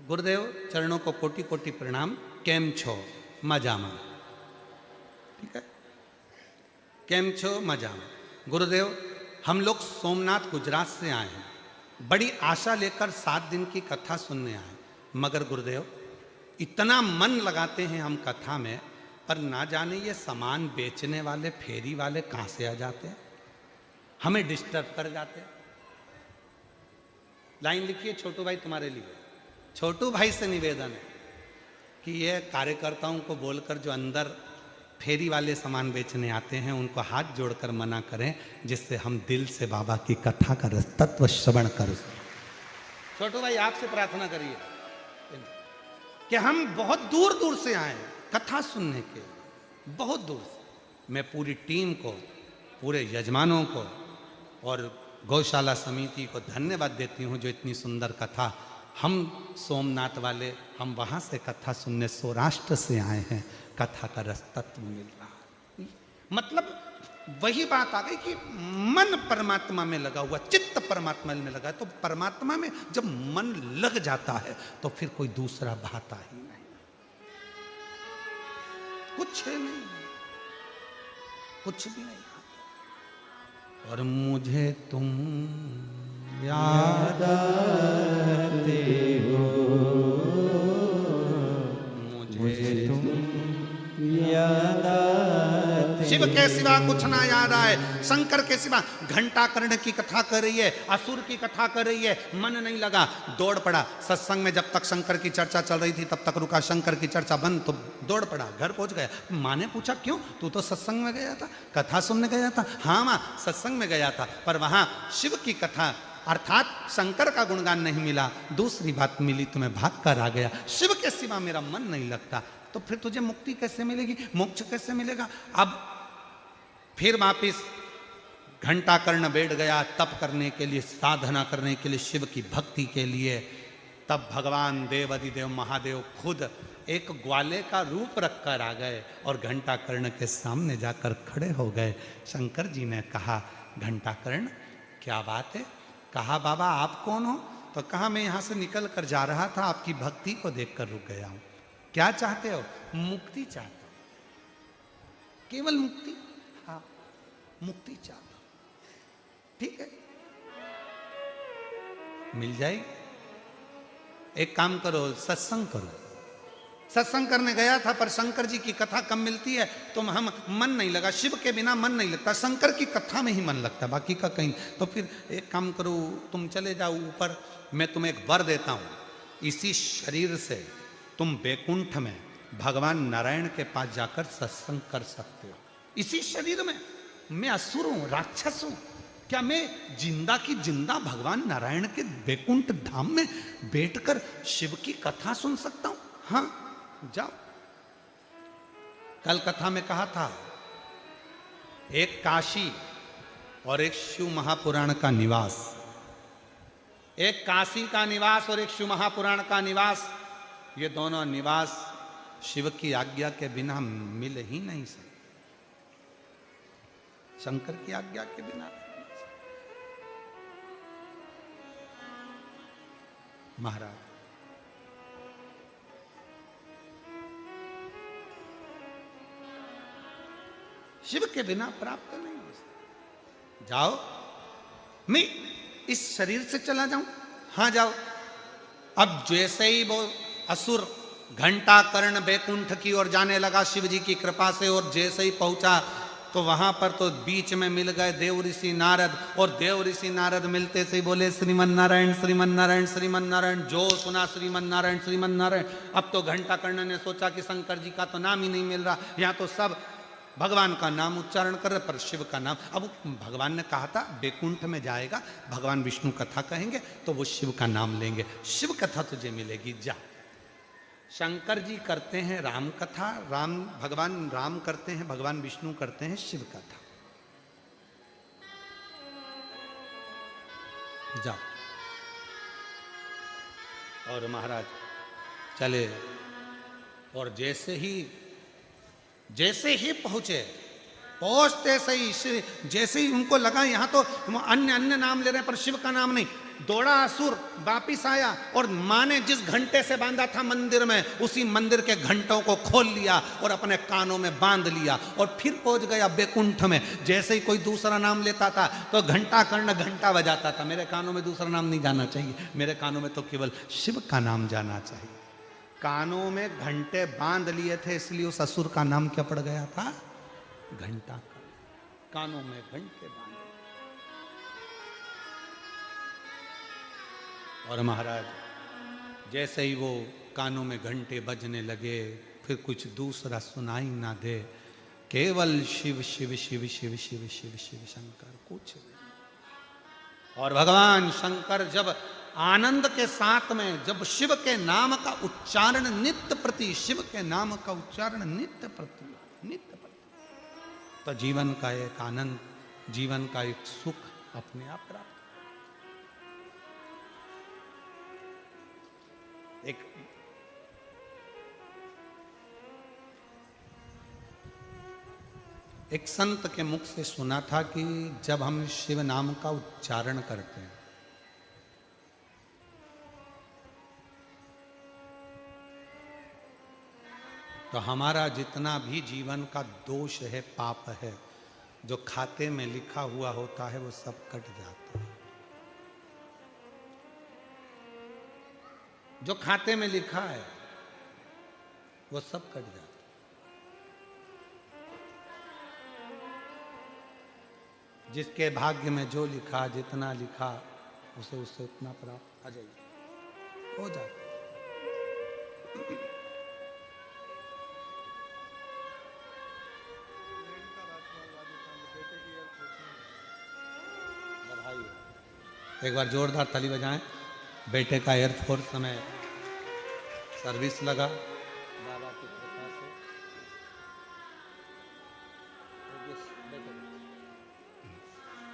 गुरुदेव चरणों को कोटि कोटि प्रणाम, केम छो मजामा, ठीक है, केम छो मजामा। गुरुदेव हम लोग सोमनाथ गुजरात से आए हैं, बड़ी आशा लेकर 7 दिन की कथा सुनने आए, मगर गुरुदेव इतना मन लगाते हैं हम कथा में, पर ना जाने ये सामान बेचने वाले फेरी वाले कहाँ से आ जाते हैं, हमें डिस्टर्ब कर जाते हैं। लाइन लिखिए छोटू भाई तुम्हारे लिए, छोटू भाई से निवेदन है कि ये कार्यकर्ताओं को बोलकर जो अंदर फेरी वाले सामान बेचने आते हैं उनको हाथ जोड़कर मना करें, जिससे हम दिल से बाबा की कथा का तत्व श्रवण कर। छोटू भाई आपसे प्रार्थना करिए कि हम बहुत दूर दूर से आए हैं कथा सुनने के, बहुत दूर से। मैं पूरी टीम को, पूरे यजमानों को और गौशाला समिति को धन्यवाद देती हूँ जो इतनी सुंदर कथा, हम सोमनाथ वाले, हम वहाँ से कथा सुनने सौराष्ट्र से आए हैं, कथा का रस तत्व मिल रहा है। मतलब वही बात आ गई कि मन परमात्मा में लगा हुआ, चित्त परमात्मा में लगा है, तो परमात्मा में जब मन लग जाता है तो फिर कोई दूसरा भाता ही नहीं, कुछ नहीं, कुछ भी नहीं। और मुझे तुम याद आते हो, मुझे तुम याद आते। शिव के सिवा कुछ ना याद आए, शंकर के सिवा। घंटा कर्ण की कथा कर रही है, असुर की कथा कर रही है, मन नहीं लगा, दौड़ पड़ा। सत्संग में जब तक शंकर की चर्चा चल रही थी तब तक रुका, शंकर की चर्चा बंद तो दौड़ पड़ा, घर पहुंच गया। माँ ने पूछा क्यों, तू तो सत्संग में गया था, कथा सुनने गया था। हाँ माँ सत्संग में गया था, पर वहां शिव की कथा अर्थात शंकर का गुणगान नहीं मिला, दूसरी बात मिली, तुम्हें भाग कर आ गया। शिव के सिवा मेरा मन नहीं लगता, तो फिर तुझे मुक्ति कैसे मिलेगी, मोक्ष कैसे मिलेगा। अब फिर वापिस घंटा कर्ण बैठ गया तप करने के लिए, साधना करने के लिए, शिव की भक्ति के लिए। तब भगवान देव अधिदेव महादेव खुद एक ग्वाले का रूप रखकर आ गए और घंटा कर्ण के सामने जाकर खड़े हो गए। शंकर जी ने कहा घंटा कर्ण क्या बात है। कहा बाबा आप कौन हो। तो कहा मैं यहाँ से निकल कर जा रहा था, आपकी भक्ति को देखकर रुक गया हूँ। क्या चाहते हो। मुक्ति चाहता हूँ, केवल मुक्ति। हाँ मुक्ति चाहता हूँ, ठीक है मिल जाएगी। एक काम करो सत्संग करो। सत्संग करने गया था पर शंकर जी की कथा कम मिलती है तो हम मन नहीं लगा, शिव के बिना मन नहीं लगता, शंकर की कथा में ही मन लगता, बाकी का कहीं। तो फिर एक काम करो तुम चले जाओ ऊपर, मैं तुम्हें एक वर देता हूँ, इसी शरीर से तुम बैकुंठ में भगवान नारायण के पास जाकर सत्संग कर सकते हो। इसी शरीर में मैं असुर हूं, राक्षस हूं, क्या मैं जिंदा की जिंदा भगवान नारायण के बैकुंठ धाम में बैठकर शिव की कथा सुन सकता हूं। हाँ जाओ। कल कथा में कहा था एक काशी और एक शिव महापुराण का निवास, एक काशी का निवास और एक शिव महापुराण का निवास, ये दोनों निवास शिव की आज्ञा के बिना मिल ही नहीं सकते, शंकर की आज्ञा के बिना। महाराज शिव के बिना प्राप्त नहीं हो सकता। जाओ, मैं इस शरीर से चला जाऊं। हाँ जाओ। अब जैसे ही वो असुर घंटा कर्ण बैकुंठ की ओर जाने लगा शिव जी की कृपा से, और जैसे ही पहुंचा तो वहां पर तो बीच में मिल गए देव ऋषि नारद, और देव ऋषि नारद मिलते से बोले श्रीमन नारायण श्रीमन नारायण श्रीमन नारायण। जो सुना श्रीमन नारायण श्रीमन नारायण। अब तो घंटा कर्ण ने सोचा कि शंकर जी का तो नाम ही नहीं मिल रहा, यहाँ तो सब भगवान का नाम उच्चारण कर रहे, पर शिव का नाम। अब भगवान ने कहा था बैकुंठ में जाएगा, भगवान विष्णु कथा कहेंगे तो वो शिव का नाम लेंगे, शिव कथा तुझे मिलेगी, जा। शंकर जी करते हैं राम कथा, भगवान राम करते हैं, भगवान विष्णु करते हैं शिव कथा। जाओ। और महाराज चले, और जैसे ही पहुंचते सही, जैसे ही उनको लगा यहाँ तो अन्य नाम ले रहे हैं पर शिव का नाम नहीं, दौड़ा असुर, वापिस आया और माँ ने जिस घंटे से बांधा था मंदिर में, उसी मंदिर के घंटों को खोल लिया और अपने कानों में बांध लिया और फिर पहुंच गया बैकुंठ में। जैसे ही कोई दूसरा नाम लेता था तो घंटा कर्ण घंटा बजाता था, मेरे कानों में दूसरा नाम नहीं जाना चाहिए, मेरे कानों में तो केवल शिव का नाम जाना चाहिए। कानों में घंटे बांध लिए थे, इसलिए उस असुर का नाम क्या पड़ गया था? घंटा। कानों में घंटे बांध। और महाराज जैसे ही वो कानों में घंटे बजने लगे, फिर कुछ दूसरा सुनाई ना दे, केवल शिव शिव शिव शिव शिव शिव शिव शंकर, कुछ नहीं। और भगवान शंकर जब आनंद के साथ में, जब शिव के नाम का उच्चारण नित्य प्रति, शिव के नाम का उच्चारण नित्य प्रति, तो जीवन का एक आनंद, जीवन का एक सुख अपने आप प्राप्त। एक संत के मुख से सुना था कि जब हम शिव नाम का उच्चारण करते हैं तो हमारा जितना भी जीवन का दोष है, पाप है, जो खाते में लिखा हुआ होता है वो सब कट जाता है। जो खाते में लिखा है वो सब कट जाता है। जिसके भाग्य में जो लिखा, जितना लिखा, उसे उससे उतना प्राप्त आ जाएगी, हो जाता। एक बार जोरदार ताली बजाएं। बेटे का एयरफोर्स में सर्विस लगा, बाबा की कृपा से।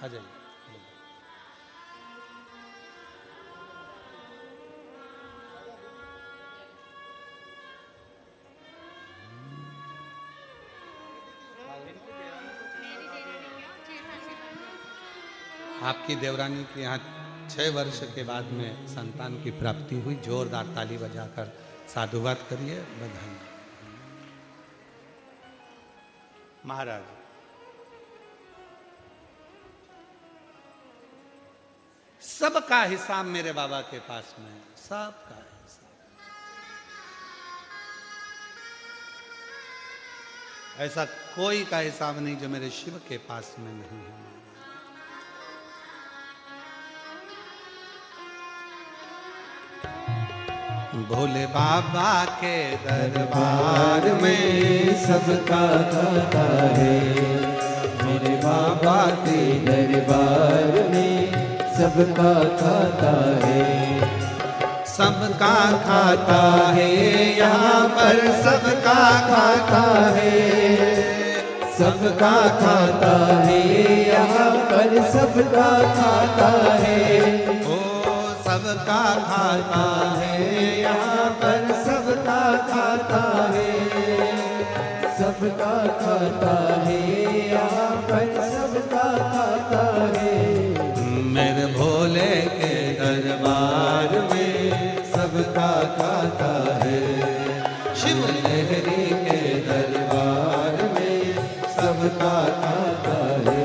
आ जाइए। आपकी देवरानी के यहाँ 6 वर्ष के बाद में संतान की प्राप्ति हुई। जोरदार ताली बजाकर साधुवाद करिए, बधाई। महाराज सबका हिसाब मेरे बाबा के पास में है, सबका हिसाब। ऐसा कोई का हिसाब नहीं जो मेरे शिव के पास में नहीं है। भोले बाबा के दरबार में सबका खाता है, मेरे बाबा के दरबार में सबका खाता है। सबका खाता है यहाँ पर, सबका खाता है, सबका खाता है यहाँ पर, सबका खाता है। सबका खाता है यहाँ पर, सबका खाता है, सबका खाता है यहाँ पर, सबका खाता है। मेरे भोले के दरबार में सबका खाता है, शिव लहरी के दरबार में सबका खाता है।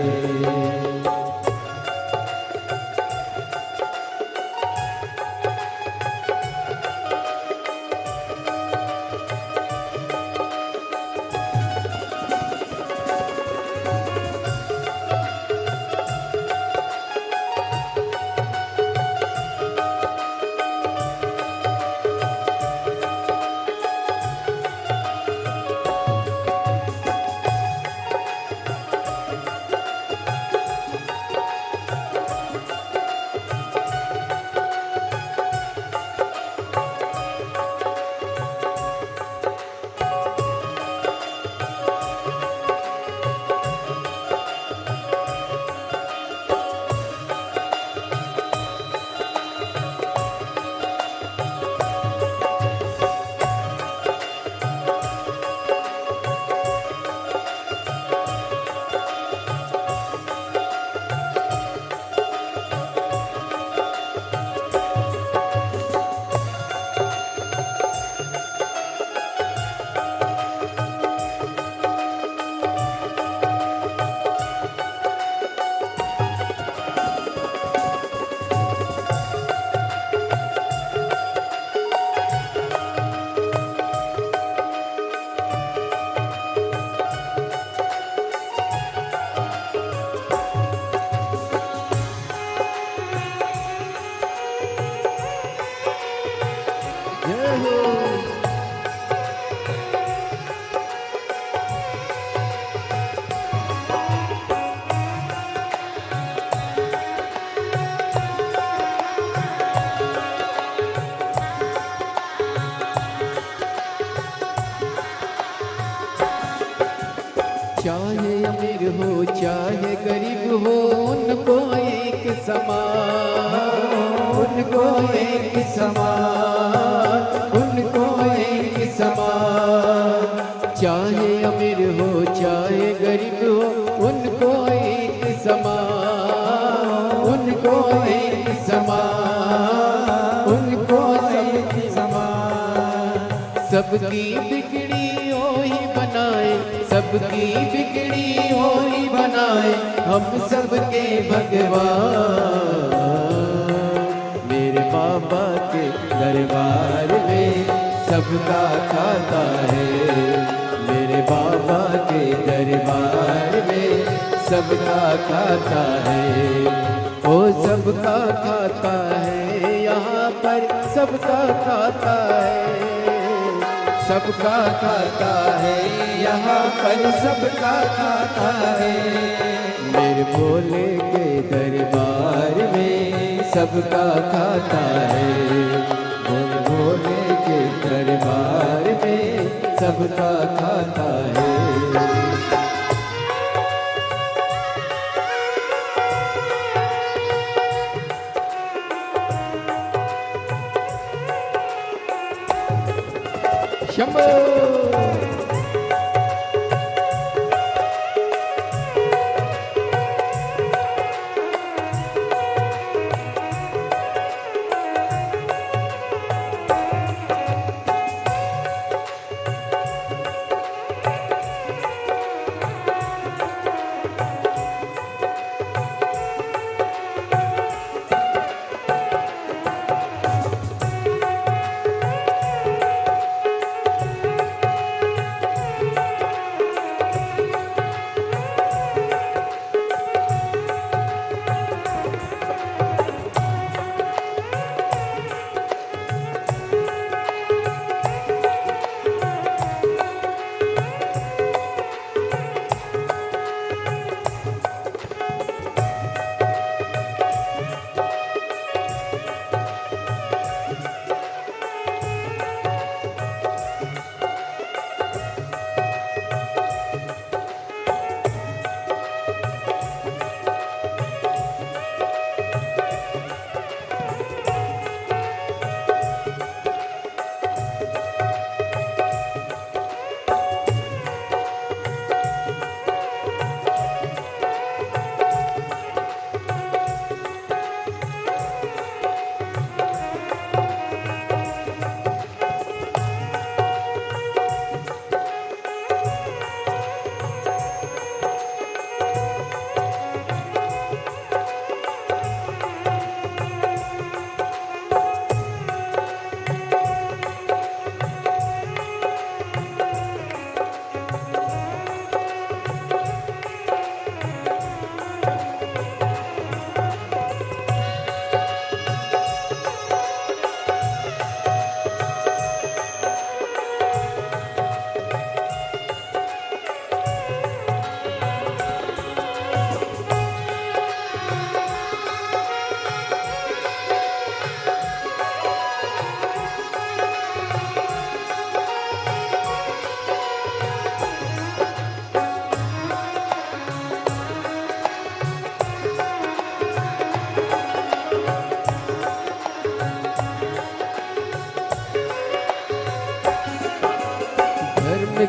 चाहे अमीर हो चाहे गरीब हो, उनको एक समान, उनको एक समान, उनको एक समान। चाहे अमीर हो चाहे गरीब हो, उनको एक समान, उनको एक समान, उनको एक समान। सबकी बिगड़ी हो ही बनाए, सबकी बिगड़ी हो ही बनाए, हम सबके भगवान। मेरे बाबा के दरबार में सबका खाता है, मेरे बाबा के दरबार में सबका खाता है। ओ सबका खाता है, यहाँ पर सबका खाता है, सबका खाता है, यहाँ पर सबका खाता है। मेरे भोले के दरबार में सबका खाता है, मेरे भोले के दरबार में सबका खाता है। शंभो।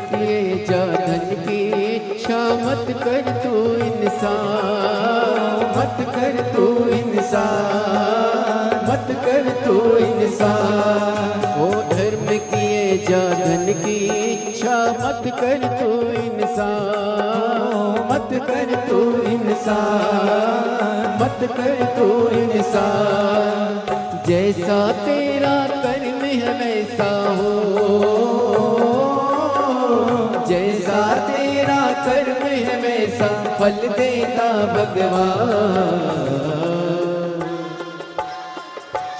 किए जा धन की इच्छा मत कर तू इंसान, मत कर तू इंसान, मत कर तू इंसान। ओ धर्म किए जा धन की इच्छा मत कर तू इंसान, मत कर तू इंसान, मत कर तू इंसान। जैसा तेरा कर्म है वैसा हो, जैसा तेरा कर्म है वैसा फल देता भगवान।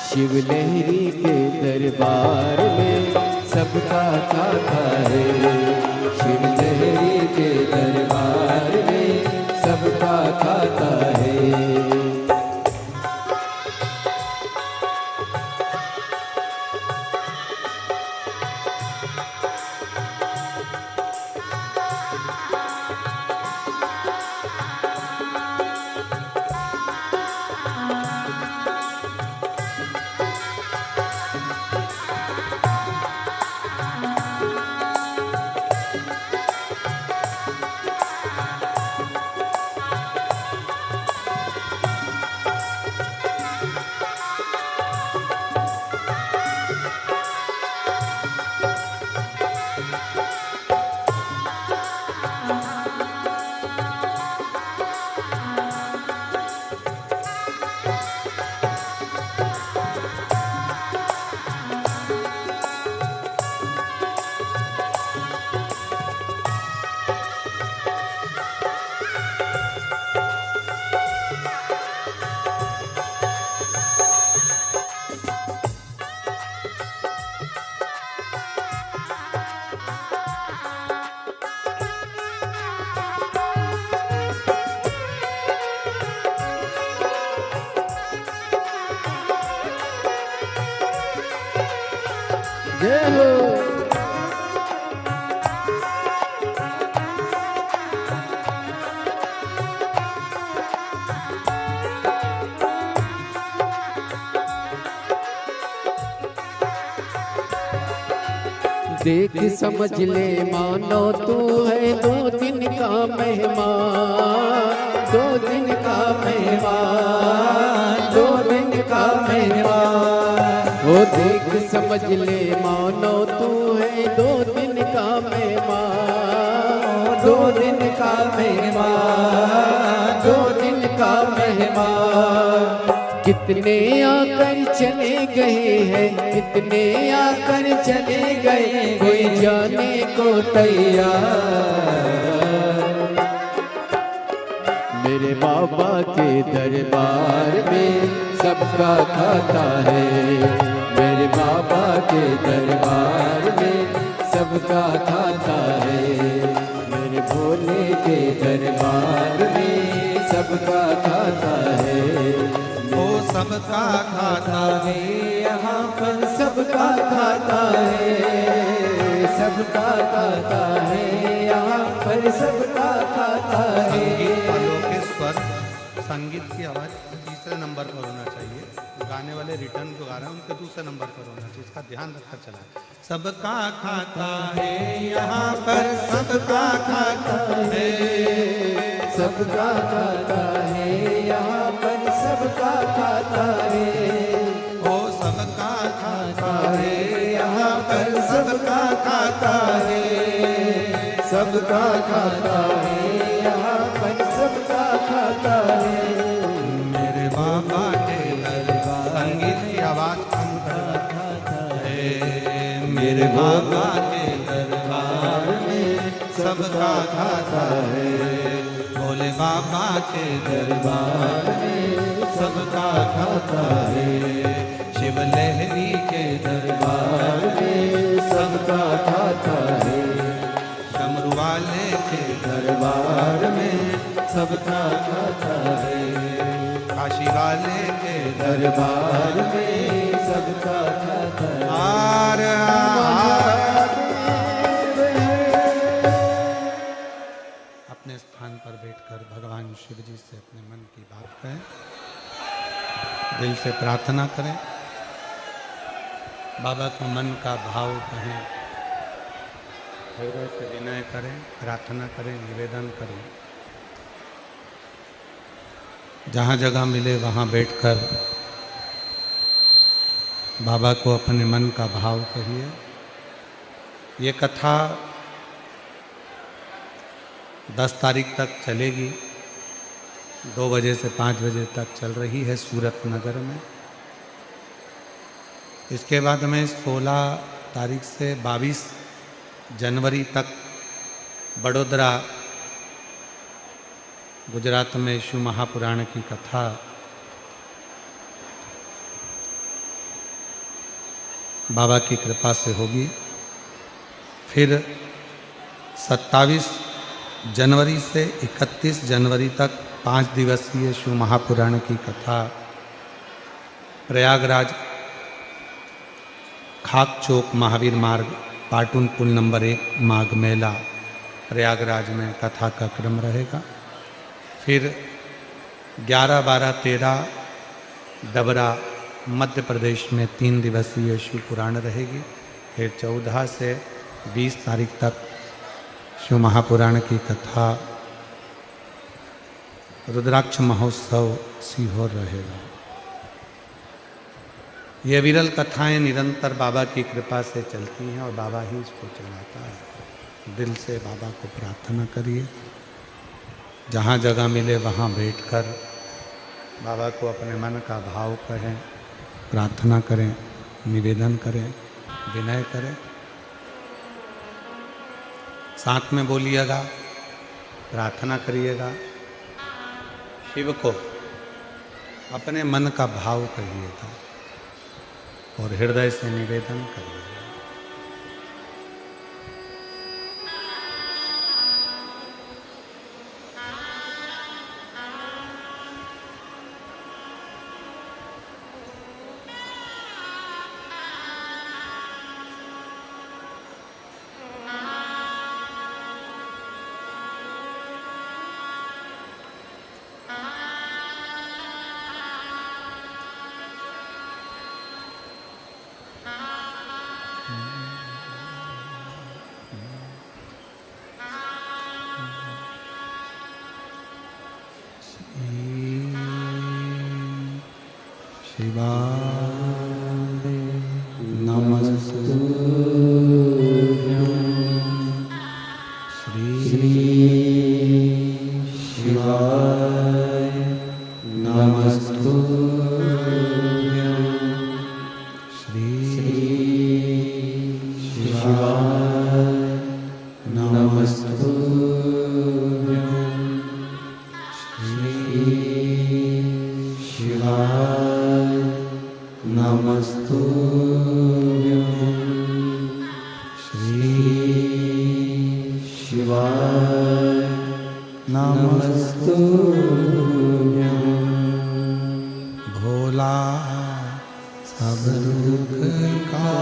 शिव लहरी के दरबार में सबका खाता है, शिव लहरी के दरबार में सबका खाता है। जय हो। देख समझ ले मानो तू है 2 दिन का मेहमान, 2 दिन का मेहमान, 2 दिन का मेहमान। ओ देख समझ ले मानो तू है 2 दिन का मेहमान, 2 दिन का मेहमान, 2 दिन का मेहमान। कितने आकर चले गए हैं, कितने आकर चले गए, कोई जाने को तैयार। मेरे बाबा के दरबार में सबका खाता है, मेरे बाबा के दरबार में सबका खाता है, मेरे भोले के दरबार में सबका खाता है। सबका खाता है यहाँ पर सबका खाता है, सबका खाता है यहाँ पर सबका खाता है। संगीत वालों के स्वर, संगीत की आवाज़ तीसरे नंबर पर होना चाहिए। गाने वाले रिटर्न जो गा रहे हैं उनके दूसरे नंबर पर होना चाहिए, इसका ध्यान रखा चला। सबका खाता है यहाँ पर सबका खाता है, सबका खाता है यहाँ पर सबका खाता है। ओ सबका खाता है यहाँ पर सबका खाता है, सबका खाता है यहाँ पर सबका खाता है। मेरे बाबा के दरबार, संगीत की आवाज कम खाता है, मेरे बाबा के दरबार में सबका खाता है, भोले बाबा के दरबार में सबका खाता है, शिव लहरी के दरबार में सबका खाता है, डमरू वाले के दरबार में सबका खाता है, काशी वाले के दरबार में सबका खाता है। अपने स्थान पर बैठकर भगवान शिव जी से अपने मन की बात कहें, दिल से प्रार्थना करें, बाबा को मन का भाव कहें, हृदय से विनय करें, प्रार्थना करें, निवेदन करें। जहाँ जगह मिले वहाँ बैठकर बाबा को अपने मन का भाव कहिए। ये कथा 10 तारीख तक चलेगी, 2 बजे से 5 बजे तक चल रही है सूरत नगर में। इसके बाद में 16 तारीख से 22 जनवरी तक बड़ोदरा गुजरात में शिव महापुराण की कथा बाबा की कृपा से होगी। फिर 27 जनवरी से 31 जनवरी तक 5 दिवसीय शिव महापुराण की कथा प्रयागराज खाक चौक महावीर मार्ग पाटुन पुल नंबर 1 माघ मेला प्रयागराज में कथा का क्रम रहेगा। फिर 11, 12, 13 डबरा मध्य प्रदेश में 3 दिवसीय शिव पुराण रहेगी। फिर 14 से 20 तारीख तक शिव महापुराण की कथा रुद्राक्ष महोत्सव सीहोर रहेगा। ये विरल कथाएं निरंतर बाबा की कृपा से चलती हैं और बाबा ही इसको चलाता है। दिल से बाबा को प्रार्थना करिए, जहाँ जगह मिले वहाँ बैठकर बाबा को अपने मन का भाव कहें, प्रार्थना करें, निवेदन करें, विनय करें। साथ में बोलिएगा, प्रार्थना करिएगा, शिव को अपने मन का भाव कहिएगा और हृदय से निवेदन करिएगा। शिवाय नमस्तुभ्यं श्री शिवाय नमस्तुभ्यं श्री शिवाय नमस्तुभ्यं श्री शिवाय नमस्तुभ्यं श्री शिवाय नमस्तुभ्यं भोला सब दुख का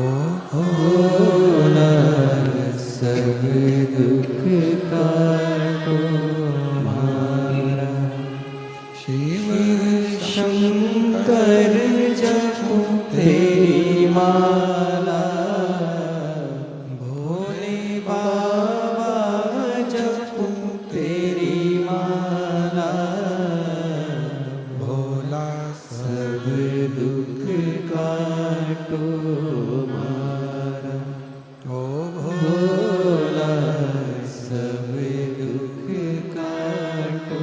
भोला सब दुख का शिव शंकर जपो तेरी माला भोले बाबा जपो तेरी माला भोला सब दुख काटो मारा ओ भोला सब दुख काटो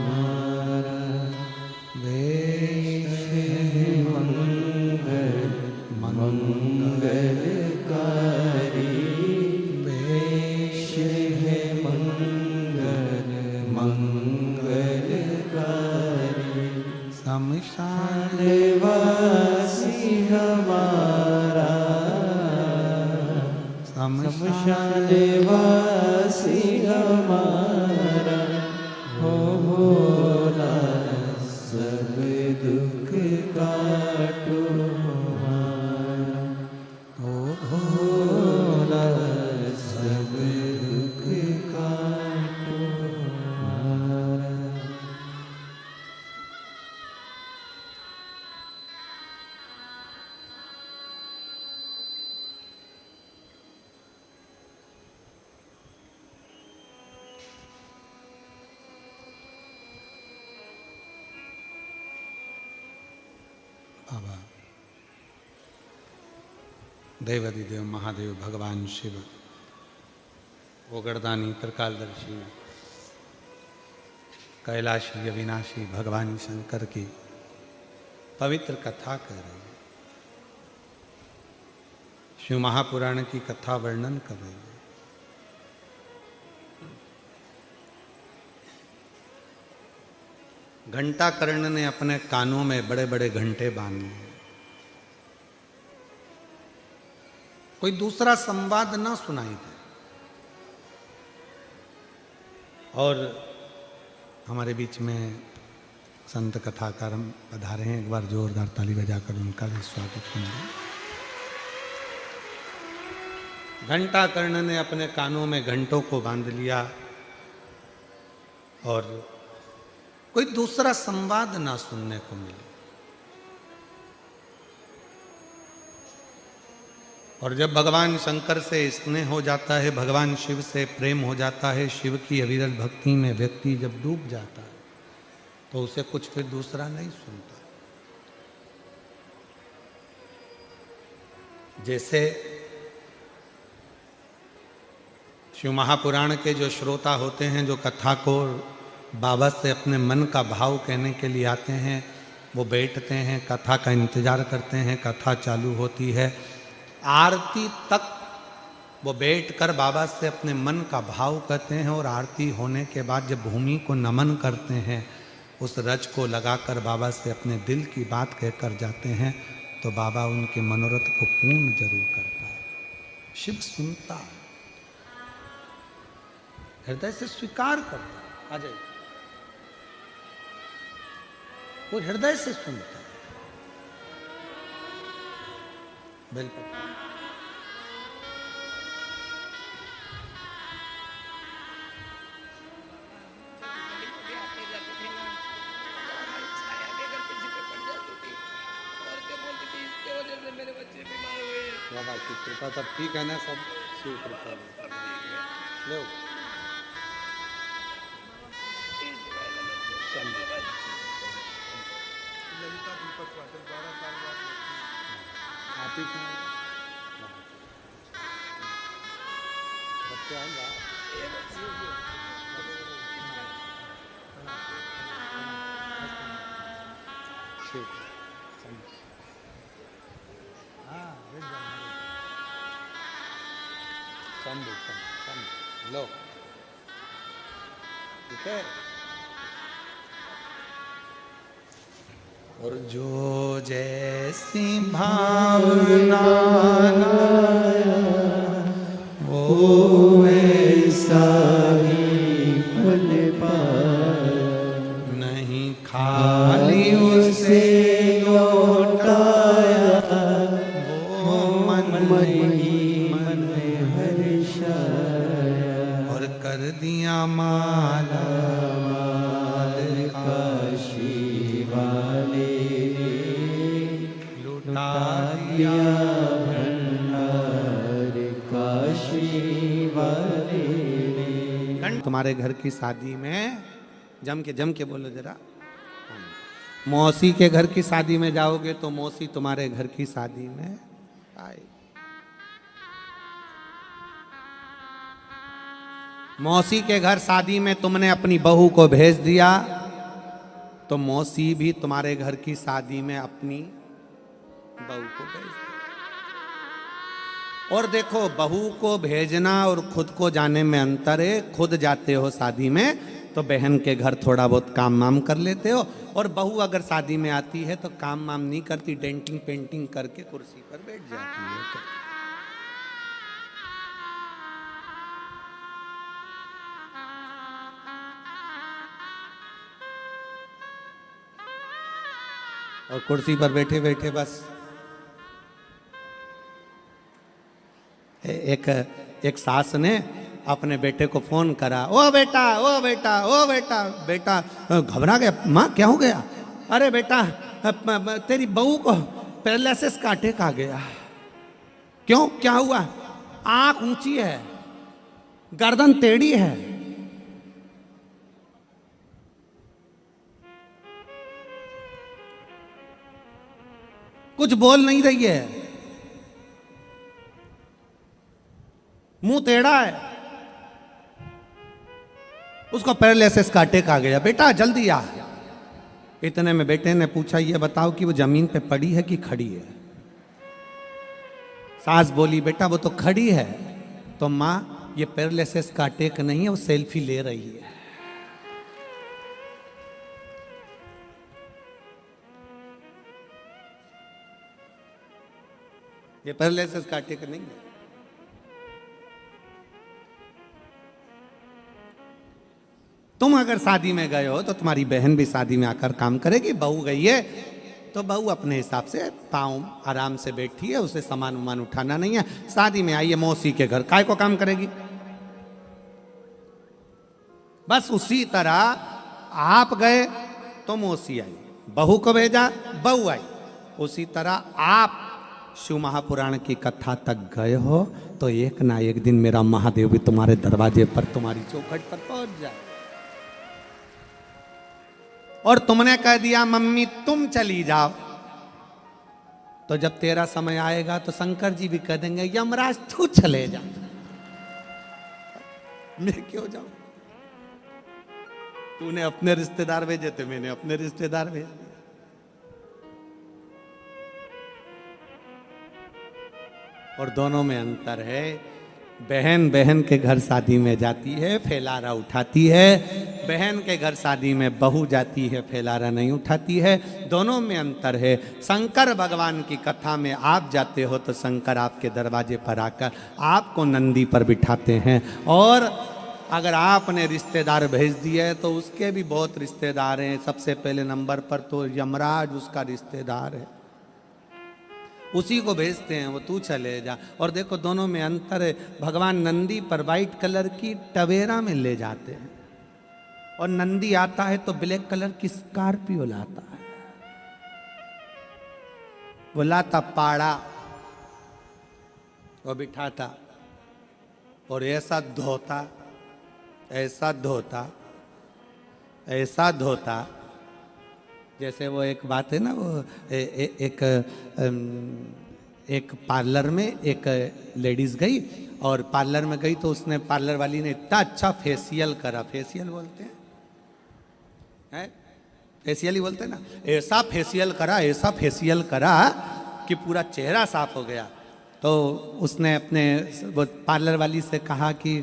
मारा वेश मंगलकारी वेश है मंगलकारी शमशान वासी हमारा शमशान वासी हमारा हो भोला सब दुख काटो हमारा ओ भोला सब दुख काटो हमारा। बाबा देवादिदेव महादेव भगवान शिव ओगरदानी त्रिकालदर्शी कैलाशी अविनाशी भगवान शंकर की पवित्र कथा कर रहे हैं। शिव महापुराण की कथा वर्णन कर रहे हैं। घंटा कर्ण ने अपने कानों में बड़े बड़े घंटे बांध लिए। कोई दूसरा संवाद ना सुनाई दे। और हमारे बीच में संत कथाकार पधारे हैं, एक बार जोरदार ताली बजाकर उनका भी स्वागत करेंगे। घंटा कर्ण ने अपने कानों में घंटों को बांध लिया और कोई दूसरा संवाद ना सुनने को मिले। और जब भगवान शंकर से स्नेह हो जाता है, भगवान शिव से प्रेम हो जाता है, शिव की अविरल भक्ति में व्यक्ति जब डूब जाता है तो उसे कुछ फिर दूसरा नहीं सुनता। जैसे शिव महापुराण के जो श्रोता होते हैं, जो कथा को बाबा से अपने मन का भाव कहने के लिए आते हैं, वो बैठते हैं, कथा का इंतजार करते हैं, कथा चालू होती है, आरती तक वो बैठकर बाबा से अपने मन का भाव कहते हैं। और आरती होने के बाद जब भूमि को नमन करते हैं, उस रज को लगाकर बाबा से अपने दिल की बात कहकर जाते हैं, तो बाबा उनके मनोरथ को पूर्ण जरूर करता है। शिव सुनता है, हृदय से स्वीकार करता है। आ जाइए, वो हृदय से सुनता है। बिल्कुल बाबा की कृपा तब ठीक है ना, सब शिव कृपा लो। लो ठीक है। और जो जैसी भावना वो वैसा ही फल पाया, नहीं खाली उसे लौटाया, वो मन ही मन हर्षाया, और कर दिया माला माल काशी वाले ने, लुटा दिया भंडार काशी वाले ने। तुम्हारे घर की शादी में जम के बोलो जरा। मौसी के घर की शादी में जाओगे तो मौसी तुम्हारे घर की शादी में आए। मौसी के घर शादी में तुमने अपनी बहू को भेज दिया तो मौसी भी तुम्हारे घर की शादी में अपनी बहू को भेज दिया। और देखो, बहू को भेजना और खुद को जाने में अंतर है। खुद जाते हो शादी में तो बहन के घर थोड़ा बहुत काम वाम कर लेते हो, और बहू अगर शादी में आती है तो काम वाम नहीं करती, डेंटिंग पेंटिंग करके कुर्सी पर बैठ जाती है। और कुर्सी पर बैठे बैठे बस एक सास ने अपने बेटे को फोन करा, ओ बेटा ओ बेटा ओ बेटा। बेटा घबरा गया, माँ क्या हो गया? अरे बेटा तेरी बहू को पैरालिसिस का अटैक आ गया। क्यों, क्या हुआ? आंख ऊंची है, गर्दन टेढ़ी है। कुछ बोल नहीं रही है, मुंह टेढ़ा है, उसको पैरालिसिस का अटैक आ गया। बेटा जल्दी आ। इतने में बेटे ने पूछा, ये बताओ कि वो जमीन पे पड़ी है कि खड़ी है? सास बोली, बेटा वो तो खड़ी है। तो माँ, ये पैरालिसिस का अटैक नहीं है, वो सेल्फी ले रही है। ये पैरालिसिस का अटैक नहीं है। तुम अगर शादी में गए हो तो तुम्हारी बहन भी शादी में आकर काम करेगी। बहू गई है तो बहू अपने हिसाब से पाँव आराम से बैठी है, उसे सामान उमान उठाना नहीं है। शादी में आई है मौसी के घर, काय को काम करेगी? बस उसी तरह आप गए तो मौसी आई, बहू को भेजा बहू आई। उसी तरह आप शिव महापुराण की कथा तक गए हो तो एक ना एक दिन मेरा महादेव भी तुम्हारे दरवाजे पर, तुम्हारी चौखट पर पहुंच जाए। और तुमने कह दिया मम्मी तुम चली जाओ, तो जब तेरा समय आएगा तो शंकर जी भी कह देंगे यमराज तू चले जा, मैं क्यों जाऊं? तूने अपने रिश्तेदार भेजे थे, मैंने अपने रिश्तेदार भेज दिए। और दोनों में अंतर है। बहन बहन के घर शादी में जाती है, फैलारा उठाती है। बहन के घर शादी में बहू जाती है, फैलारा नहीं उठाती है। दोनों में अंतर है। शंकर भगवान की कथा में आप जाते हो तो शंकर आपके दरवाजे पर आकर आपको नंदी पर बिठाते हैं। और अगर आपने रिश्तेदार भेज दिए तो उसके भी बहुत रिश्तेदार हैं। सबसे पहले नंबर पर तो यमराज उसका रिश्तेदार है, उसी को भेजते हैं, वो तू चले जा। और देखो दोनों में अंतर है। भगवान नंदी पर वाइट कलर की टवेरा में ले जाते हैं, और नंदी आता है तो ब्लैक कलर की स्कॉर्पियो लाता है। वो लाता पाड़ा, वो बिठाता और ऐसा धोता, ऐसा धोता, ऐसा धोता। जैसे वो एक बात है ना, वो एक पार्लर में एक लेडीज़ गई और पार्लर में गई तो उसने पार्लर वाली ने इतना अच्छा फेशियल करा, फेशियल बोलते हैं, फेशियल ही बोलते हैं ना, ऐसा फेशियल करा कि पूरा चेहरा साफ हो गया। तो उसने अपने वो पार्लर वाली से कहा कि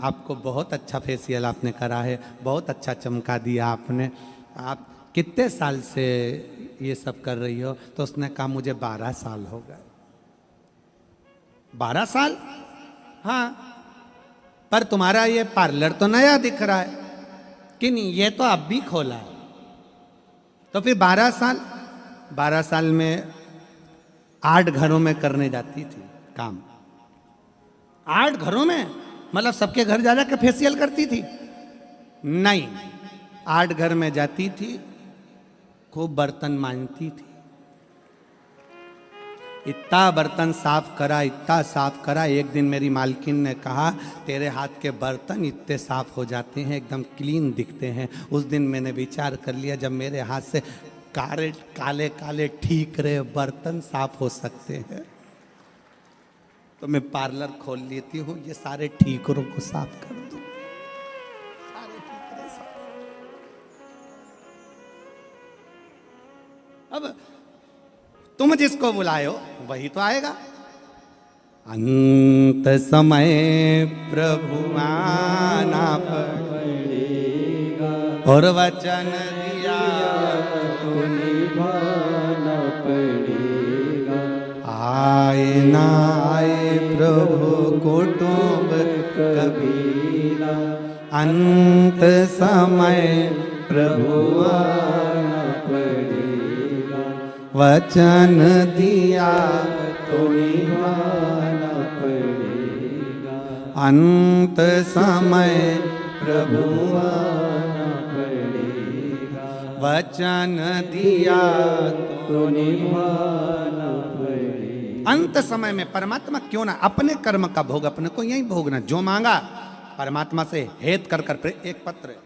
आपको बहुत अच्छा फेशियल आपने करा है, बहुत अच्छा चमका दिया आपने, आप कितने साल से ये सब कर रही हो? तो उसने कहा मुझे 12 साल हो गए। 12 साल? हाँ, पर तुम्हारा ये पार्लर तो नया दिख रहा है कि नहीं, ये तो अब भी खोला है। तो फिर 12 साल, 12 साल में 8 घरों में करने जाती थी काम। 8 घरों में, मतलब सबके घर जा जा के फेशियल करती थी? नहीं, 8 घर में जाती थी, खूब बर्तन मांजती थी। इतना बर्तन साफ करा, इतना साफ करा, एक दिन मेरी मालकिन ने कहा तेरे हाथ के बर्तन इतने साफ हो जाते हैं, एकदम क्लीन दिखते हैं। उस दिन मैंने विचार कर लिया जब मेरे हाथ से काले काले काले ठीक रहे बर्तन साफ हो सकते हैं तो मैं पार्लर खोल लेती हूँ, ये सारे ठीकरों को साफ कर दूँ। सारे ठीकरे साफ। अब तुम जिसको बुलाए हो वही तो आएगा। अंत समय प्रभु आना पड़ेगा और वचन दिया तो निभाना पड़ेगा। आए ना आए प्रभु कुटुंब कबीला, अंत समय प्रभु आना पड़ेगा, वचन दिया तो निभाना पड़ेगा। अंत समय प्रभु आना पड़ेगा, वचन दिया तो निभाना पड़ेगा। अंत समय में परमात्मा क्यों ना अपने कर्म का भोग अपने को यही भोगना, जो मांगा परमात्मा से हेत कर कर। एक पत्र है,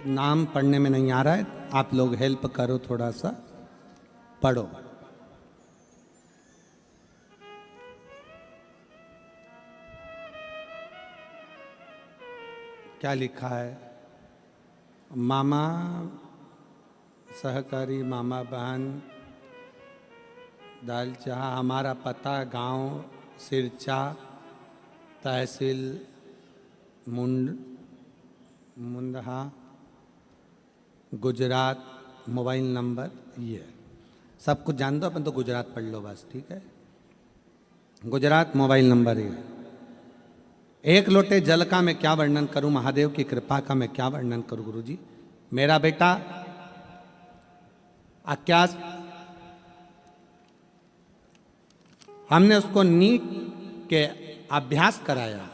नाम पढ़ने में नहीं आ रहा है, आप लोग हेल्प करो, थोड़ा सा पढ़ो। क्या लिखा है? मामा सहकारी, मामा बहन, दाल चाह। हमारा पता गांव सिरचा, तहसील मुंडहा, गुजरात। मोबाइल नंबर ये सब कुछ जान दो, अपन तो गुजरात पढ़ लो बस, ठीक है। गुजरात मोबाइल नंबर ये। एक लोटे जल का मैं क्या वर्णन करूं, महादेव की कृपा का मैं क्या वर्णन करूं गुरुजी। मेरा बेटा आक्यास, हमने उसको नीट के अभ्यास कराया,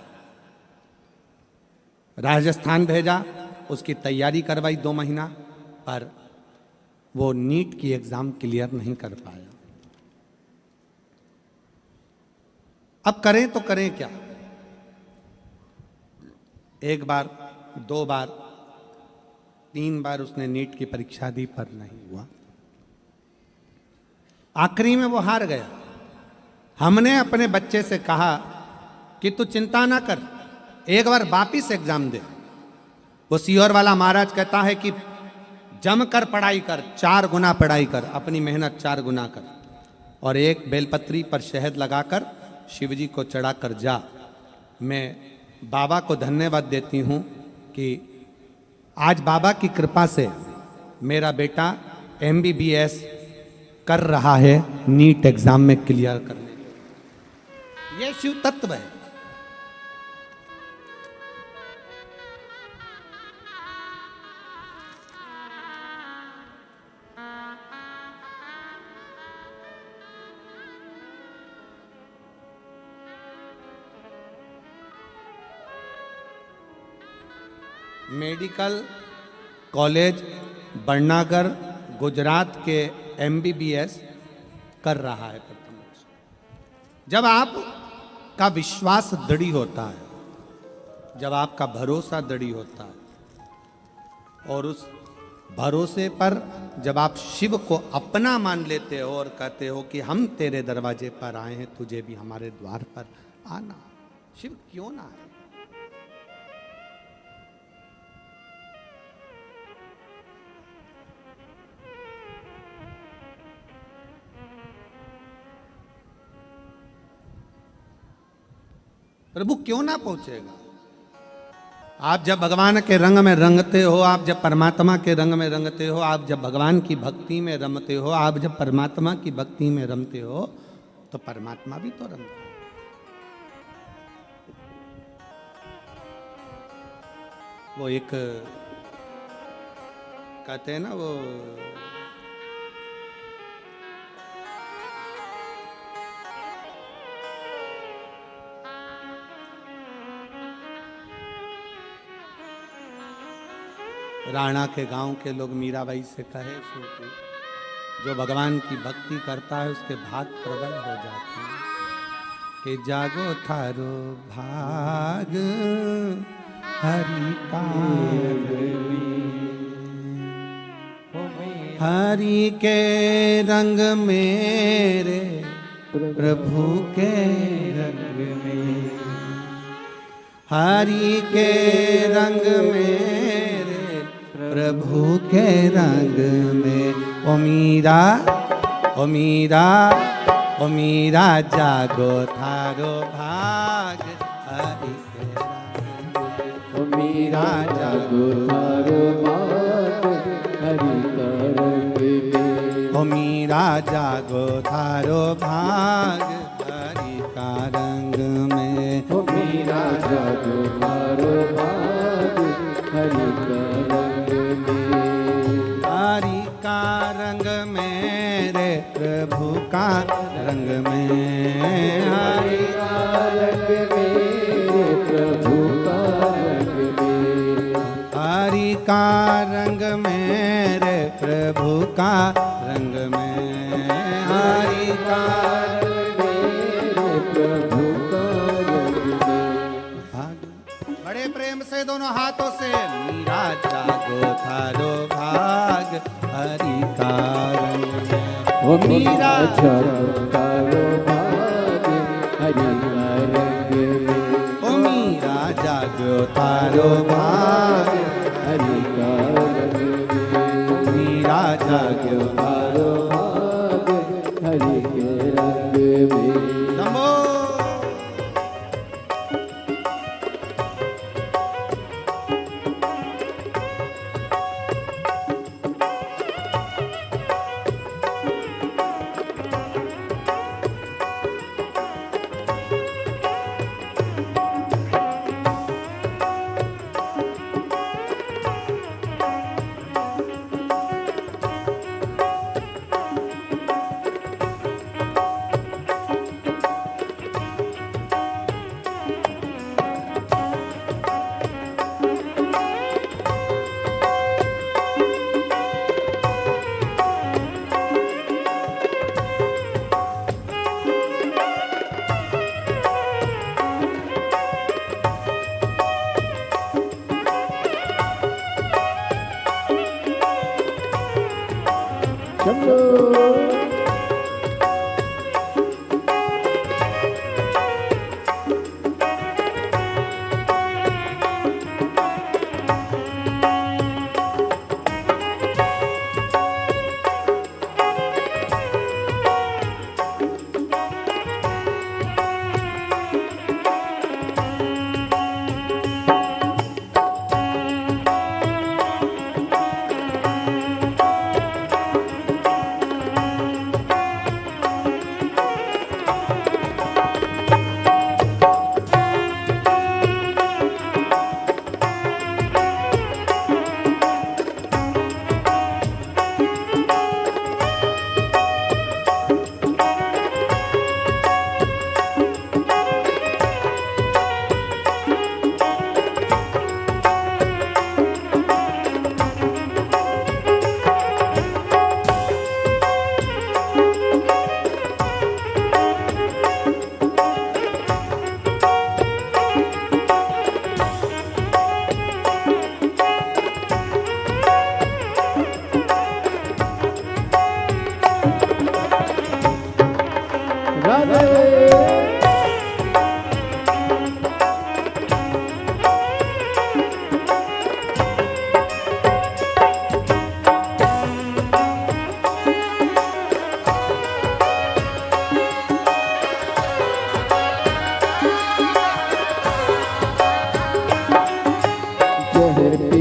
राजस्थान भेजा, उसकी तैयारी करवाई 2 महीना, पर वो नीट की एग्जाम क्लियर नहीं कर पाया। अब करें तो करें क्या? 1 बार, 2 बार, 3 बार उसने नीट की परीक्षा दी पर नहीं हुआ। आखिरी में वो हार गया। हमने अपने बच्चे से कहा कि तू चिंता ना कर, एक बार वापिस एग्जाम दे। वो सीहोर वाला महाराज कहता है कि जमकर पढ़ाई कर, 4 गुना पढ़ाई कर, अपनी मेहनत 4 गुना कर, और एक बेलपत्री पर शहद लगाकर शिव जी को चढ़ाकर जा। मैं बाबा को धन्यवाद देती हूँ कि आज बाबा की कृपा से मेरा बेटा MBBS कर रहा है, नीट एग्जाम में क्लियर करने। ये शिव तत्व है। मेडिकल कॉलेज बड़नागर गुजरात के MBBS कर रहा है प्रथम वर्ष। जब आप का विश्वास दृढ़ होता है, जब आपका भरोसा दृढ़ होता है और उस भरोसे पर जब आप शिव को अपना मान लेते हो और कहते हो कि हम तेरे दरवाजे पर आए हैं, तुझे भी हमारे द्वार पर आना, शिव क्यों ना आए। प्रभु क्यों ना पहुंचेगा। आप जब भगवान के रंग में रंगते हो, आप जब परमात्मा के रंग में रंगते हो, आप जब भगवान की भक्ति में रमते हो, आप जब परमात्मा की भक्ति में रमते हो, तो परमात्मा भी तो रमता है। वो एक कहते हैं ना, वो राणा के गांव के लोग मीराबाई से कहे सो कि जो भगवान की भक्ति करता है उसके भाग प्रबल हो जाते हैं, कि जागो थारो भाग हरि का, हरि के रंग मेरे प्रभु के रंग में, हरि के रंग मेरे प्रभु के रंग में। ओ मीरा, ओ मीरा, ओ मीरा जागो थारो भाग हरि के रंग में। ओ मीरा जागो थारो भाग हरि का रंग में। ओ मीरा जागो थारो भाग हरि का रंग में। ओ मीरा जागो थारो भाग हरि का रंग में। हरि का रंग मेरे प्रभु का रंग में, हरि का रंग मेरे प्रभु का रंग में। हरि का रंग मेरे प्रभु का रंग में, हरि का रंग मेरे प्रभु का रंग में। भाग। बड़े प्रेम से दोनों हाथों से मीरा जागो थारो भाग हरि का रंग में। ओ मीरा जागो थारो भाग हरि का रंग में। ओ मीरा जागो थारो भाग हरि का रंग में। मीरा जागो थारो भाग हरि के रंग में। नमो।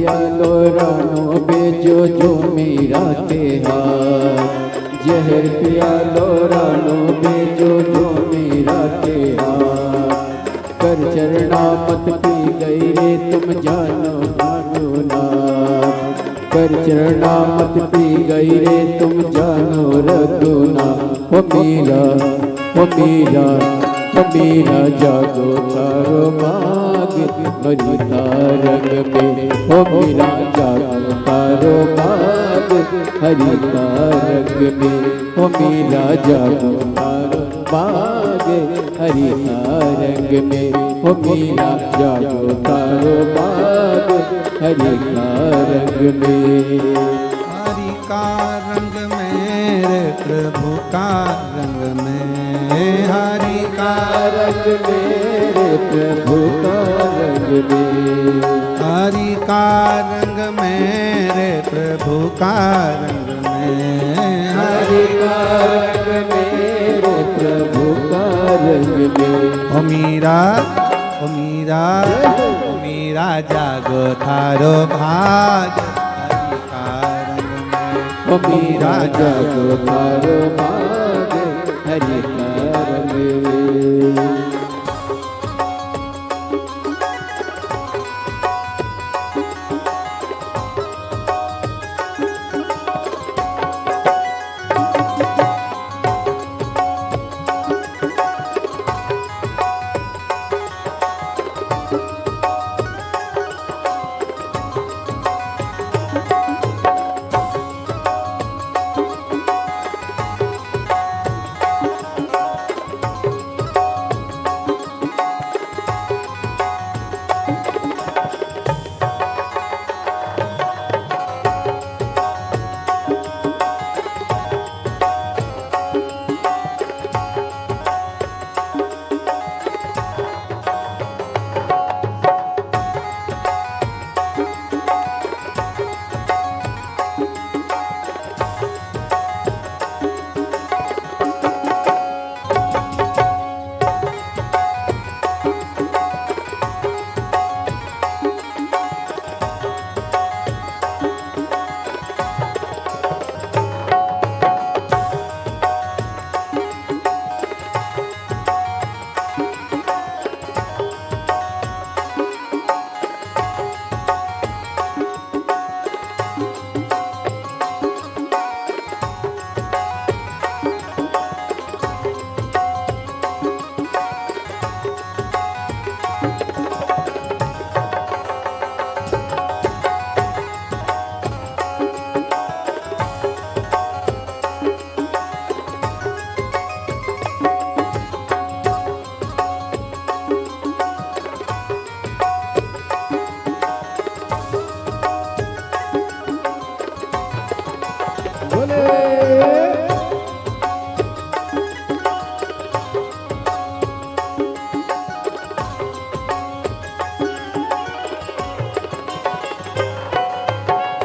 पिया लो रानो बेजो जो मीरा के हाथ, जहर पिया लो रानो बेजो जो मीरा के हाथ। कर चरणा मत पी गई रे तुम जानो जानो ना, कर चरणा मत पी गई रे तुम जानो रघुना। ओ मीरा ओ मीरा ओ मीरा जागो तारो बाग हरि तारंग में। ओ मीरा जागो तारो बाग हरि तारंग में। ओ मीरा जागो तारो बाग हरि तारंग में। ओ मीरा जागो तारो बाग हरि तारंग में। हरि का रंग मेरे प्रभु का रंग में, हरि का रंग मेरे प्रभु का रंग में। हरि का रंग मेरे प्रभु का रंग में, हरि का रंग मेरे प्रभु का रंग में। ओ मीरा ओ मीरा ओ मीरा जागो थारो भाग हरि का रंग में। ओ मीरा जागो तारो भाग हरि का रंग में।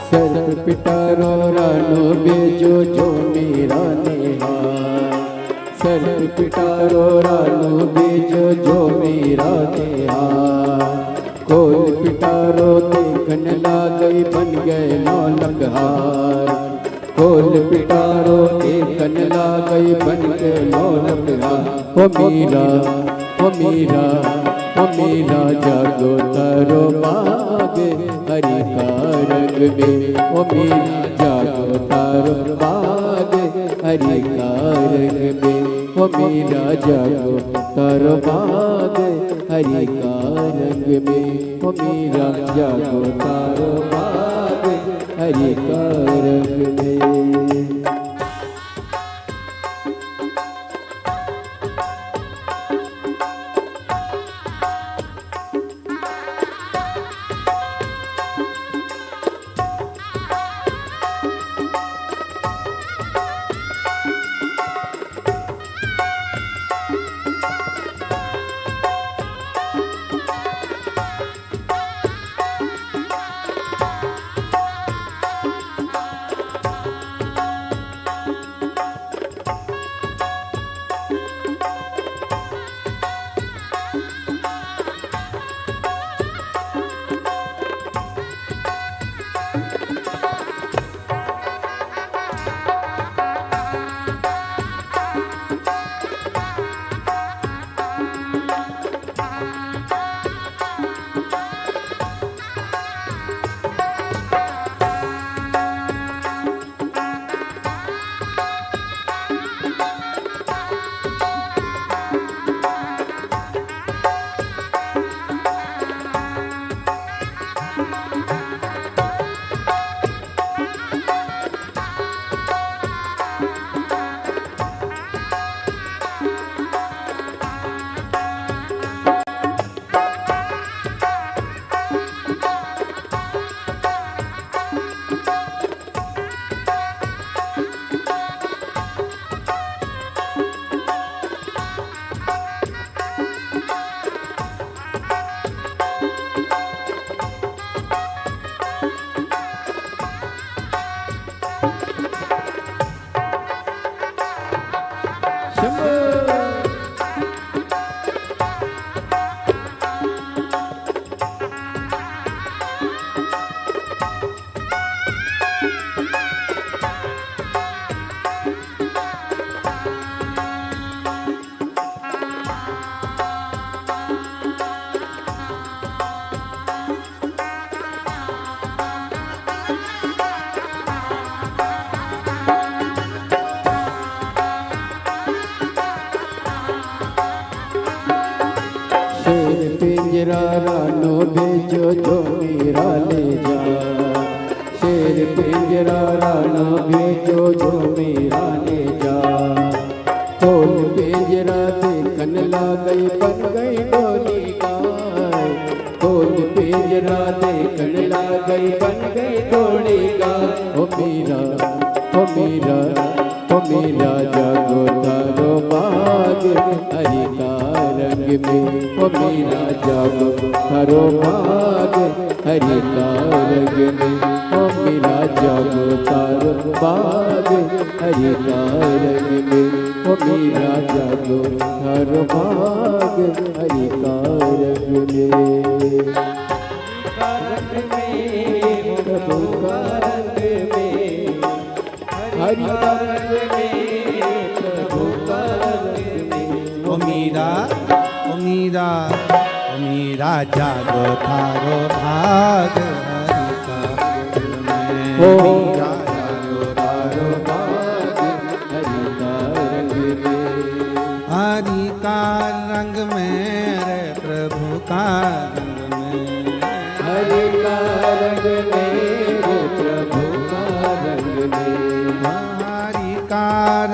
सर्प पिटारो रानो बेजो जो मीरा नेहार। सर्प पिटारो रानो बेजो जो मीरा नेहार। कोल पिटारो देखन लागई बन गए नौलख हार। कोल पिटारो देखन लागई बन गए नौलख हार। ओ मीरा ओ मीरा ओ मीरा जागो तारो बाग हरि का रंग में। ओ मीरा जागो तारो बाग हरि का रंग में। ओ मीरा जागो तारो बाग हरि का रंग में। ओ मीरा जागो तारो बाग हरि का रंग में। जो मेरा ले जा। शेर पिंजरा राना भेजो जो मेरा ले जा। खोल पिंजरा देखन ला गई बन गई डोली गाय। खोल पिंजरा देखन ला गई बन गई डोली गाय। ओ मीरा ओ मीरा ओ मीरा जागो तारो बाग हरि का रंग में। ओ मीरा जागो तारो बाग हरि का रंग में। ओ मीरा जागो तारो बाग हरि का रंग में। ओ मीरा जागो तारो बाग हरि का रंग में। प्रभु का रंग में हरि का रंग में। प्रभु का रंग में। ओ मीरा ओ मीरा ओ मीरा जागो थारो भाग हरि का रंग में। ओ मीरा जागो तारो भाग हरि का रंग में। हरि का रंग में रे प्रभु का रंग में। हरि का रंग में प्रभु का रंग में। हरि का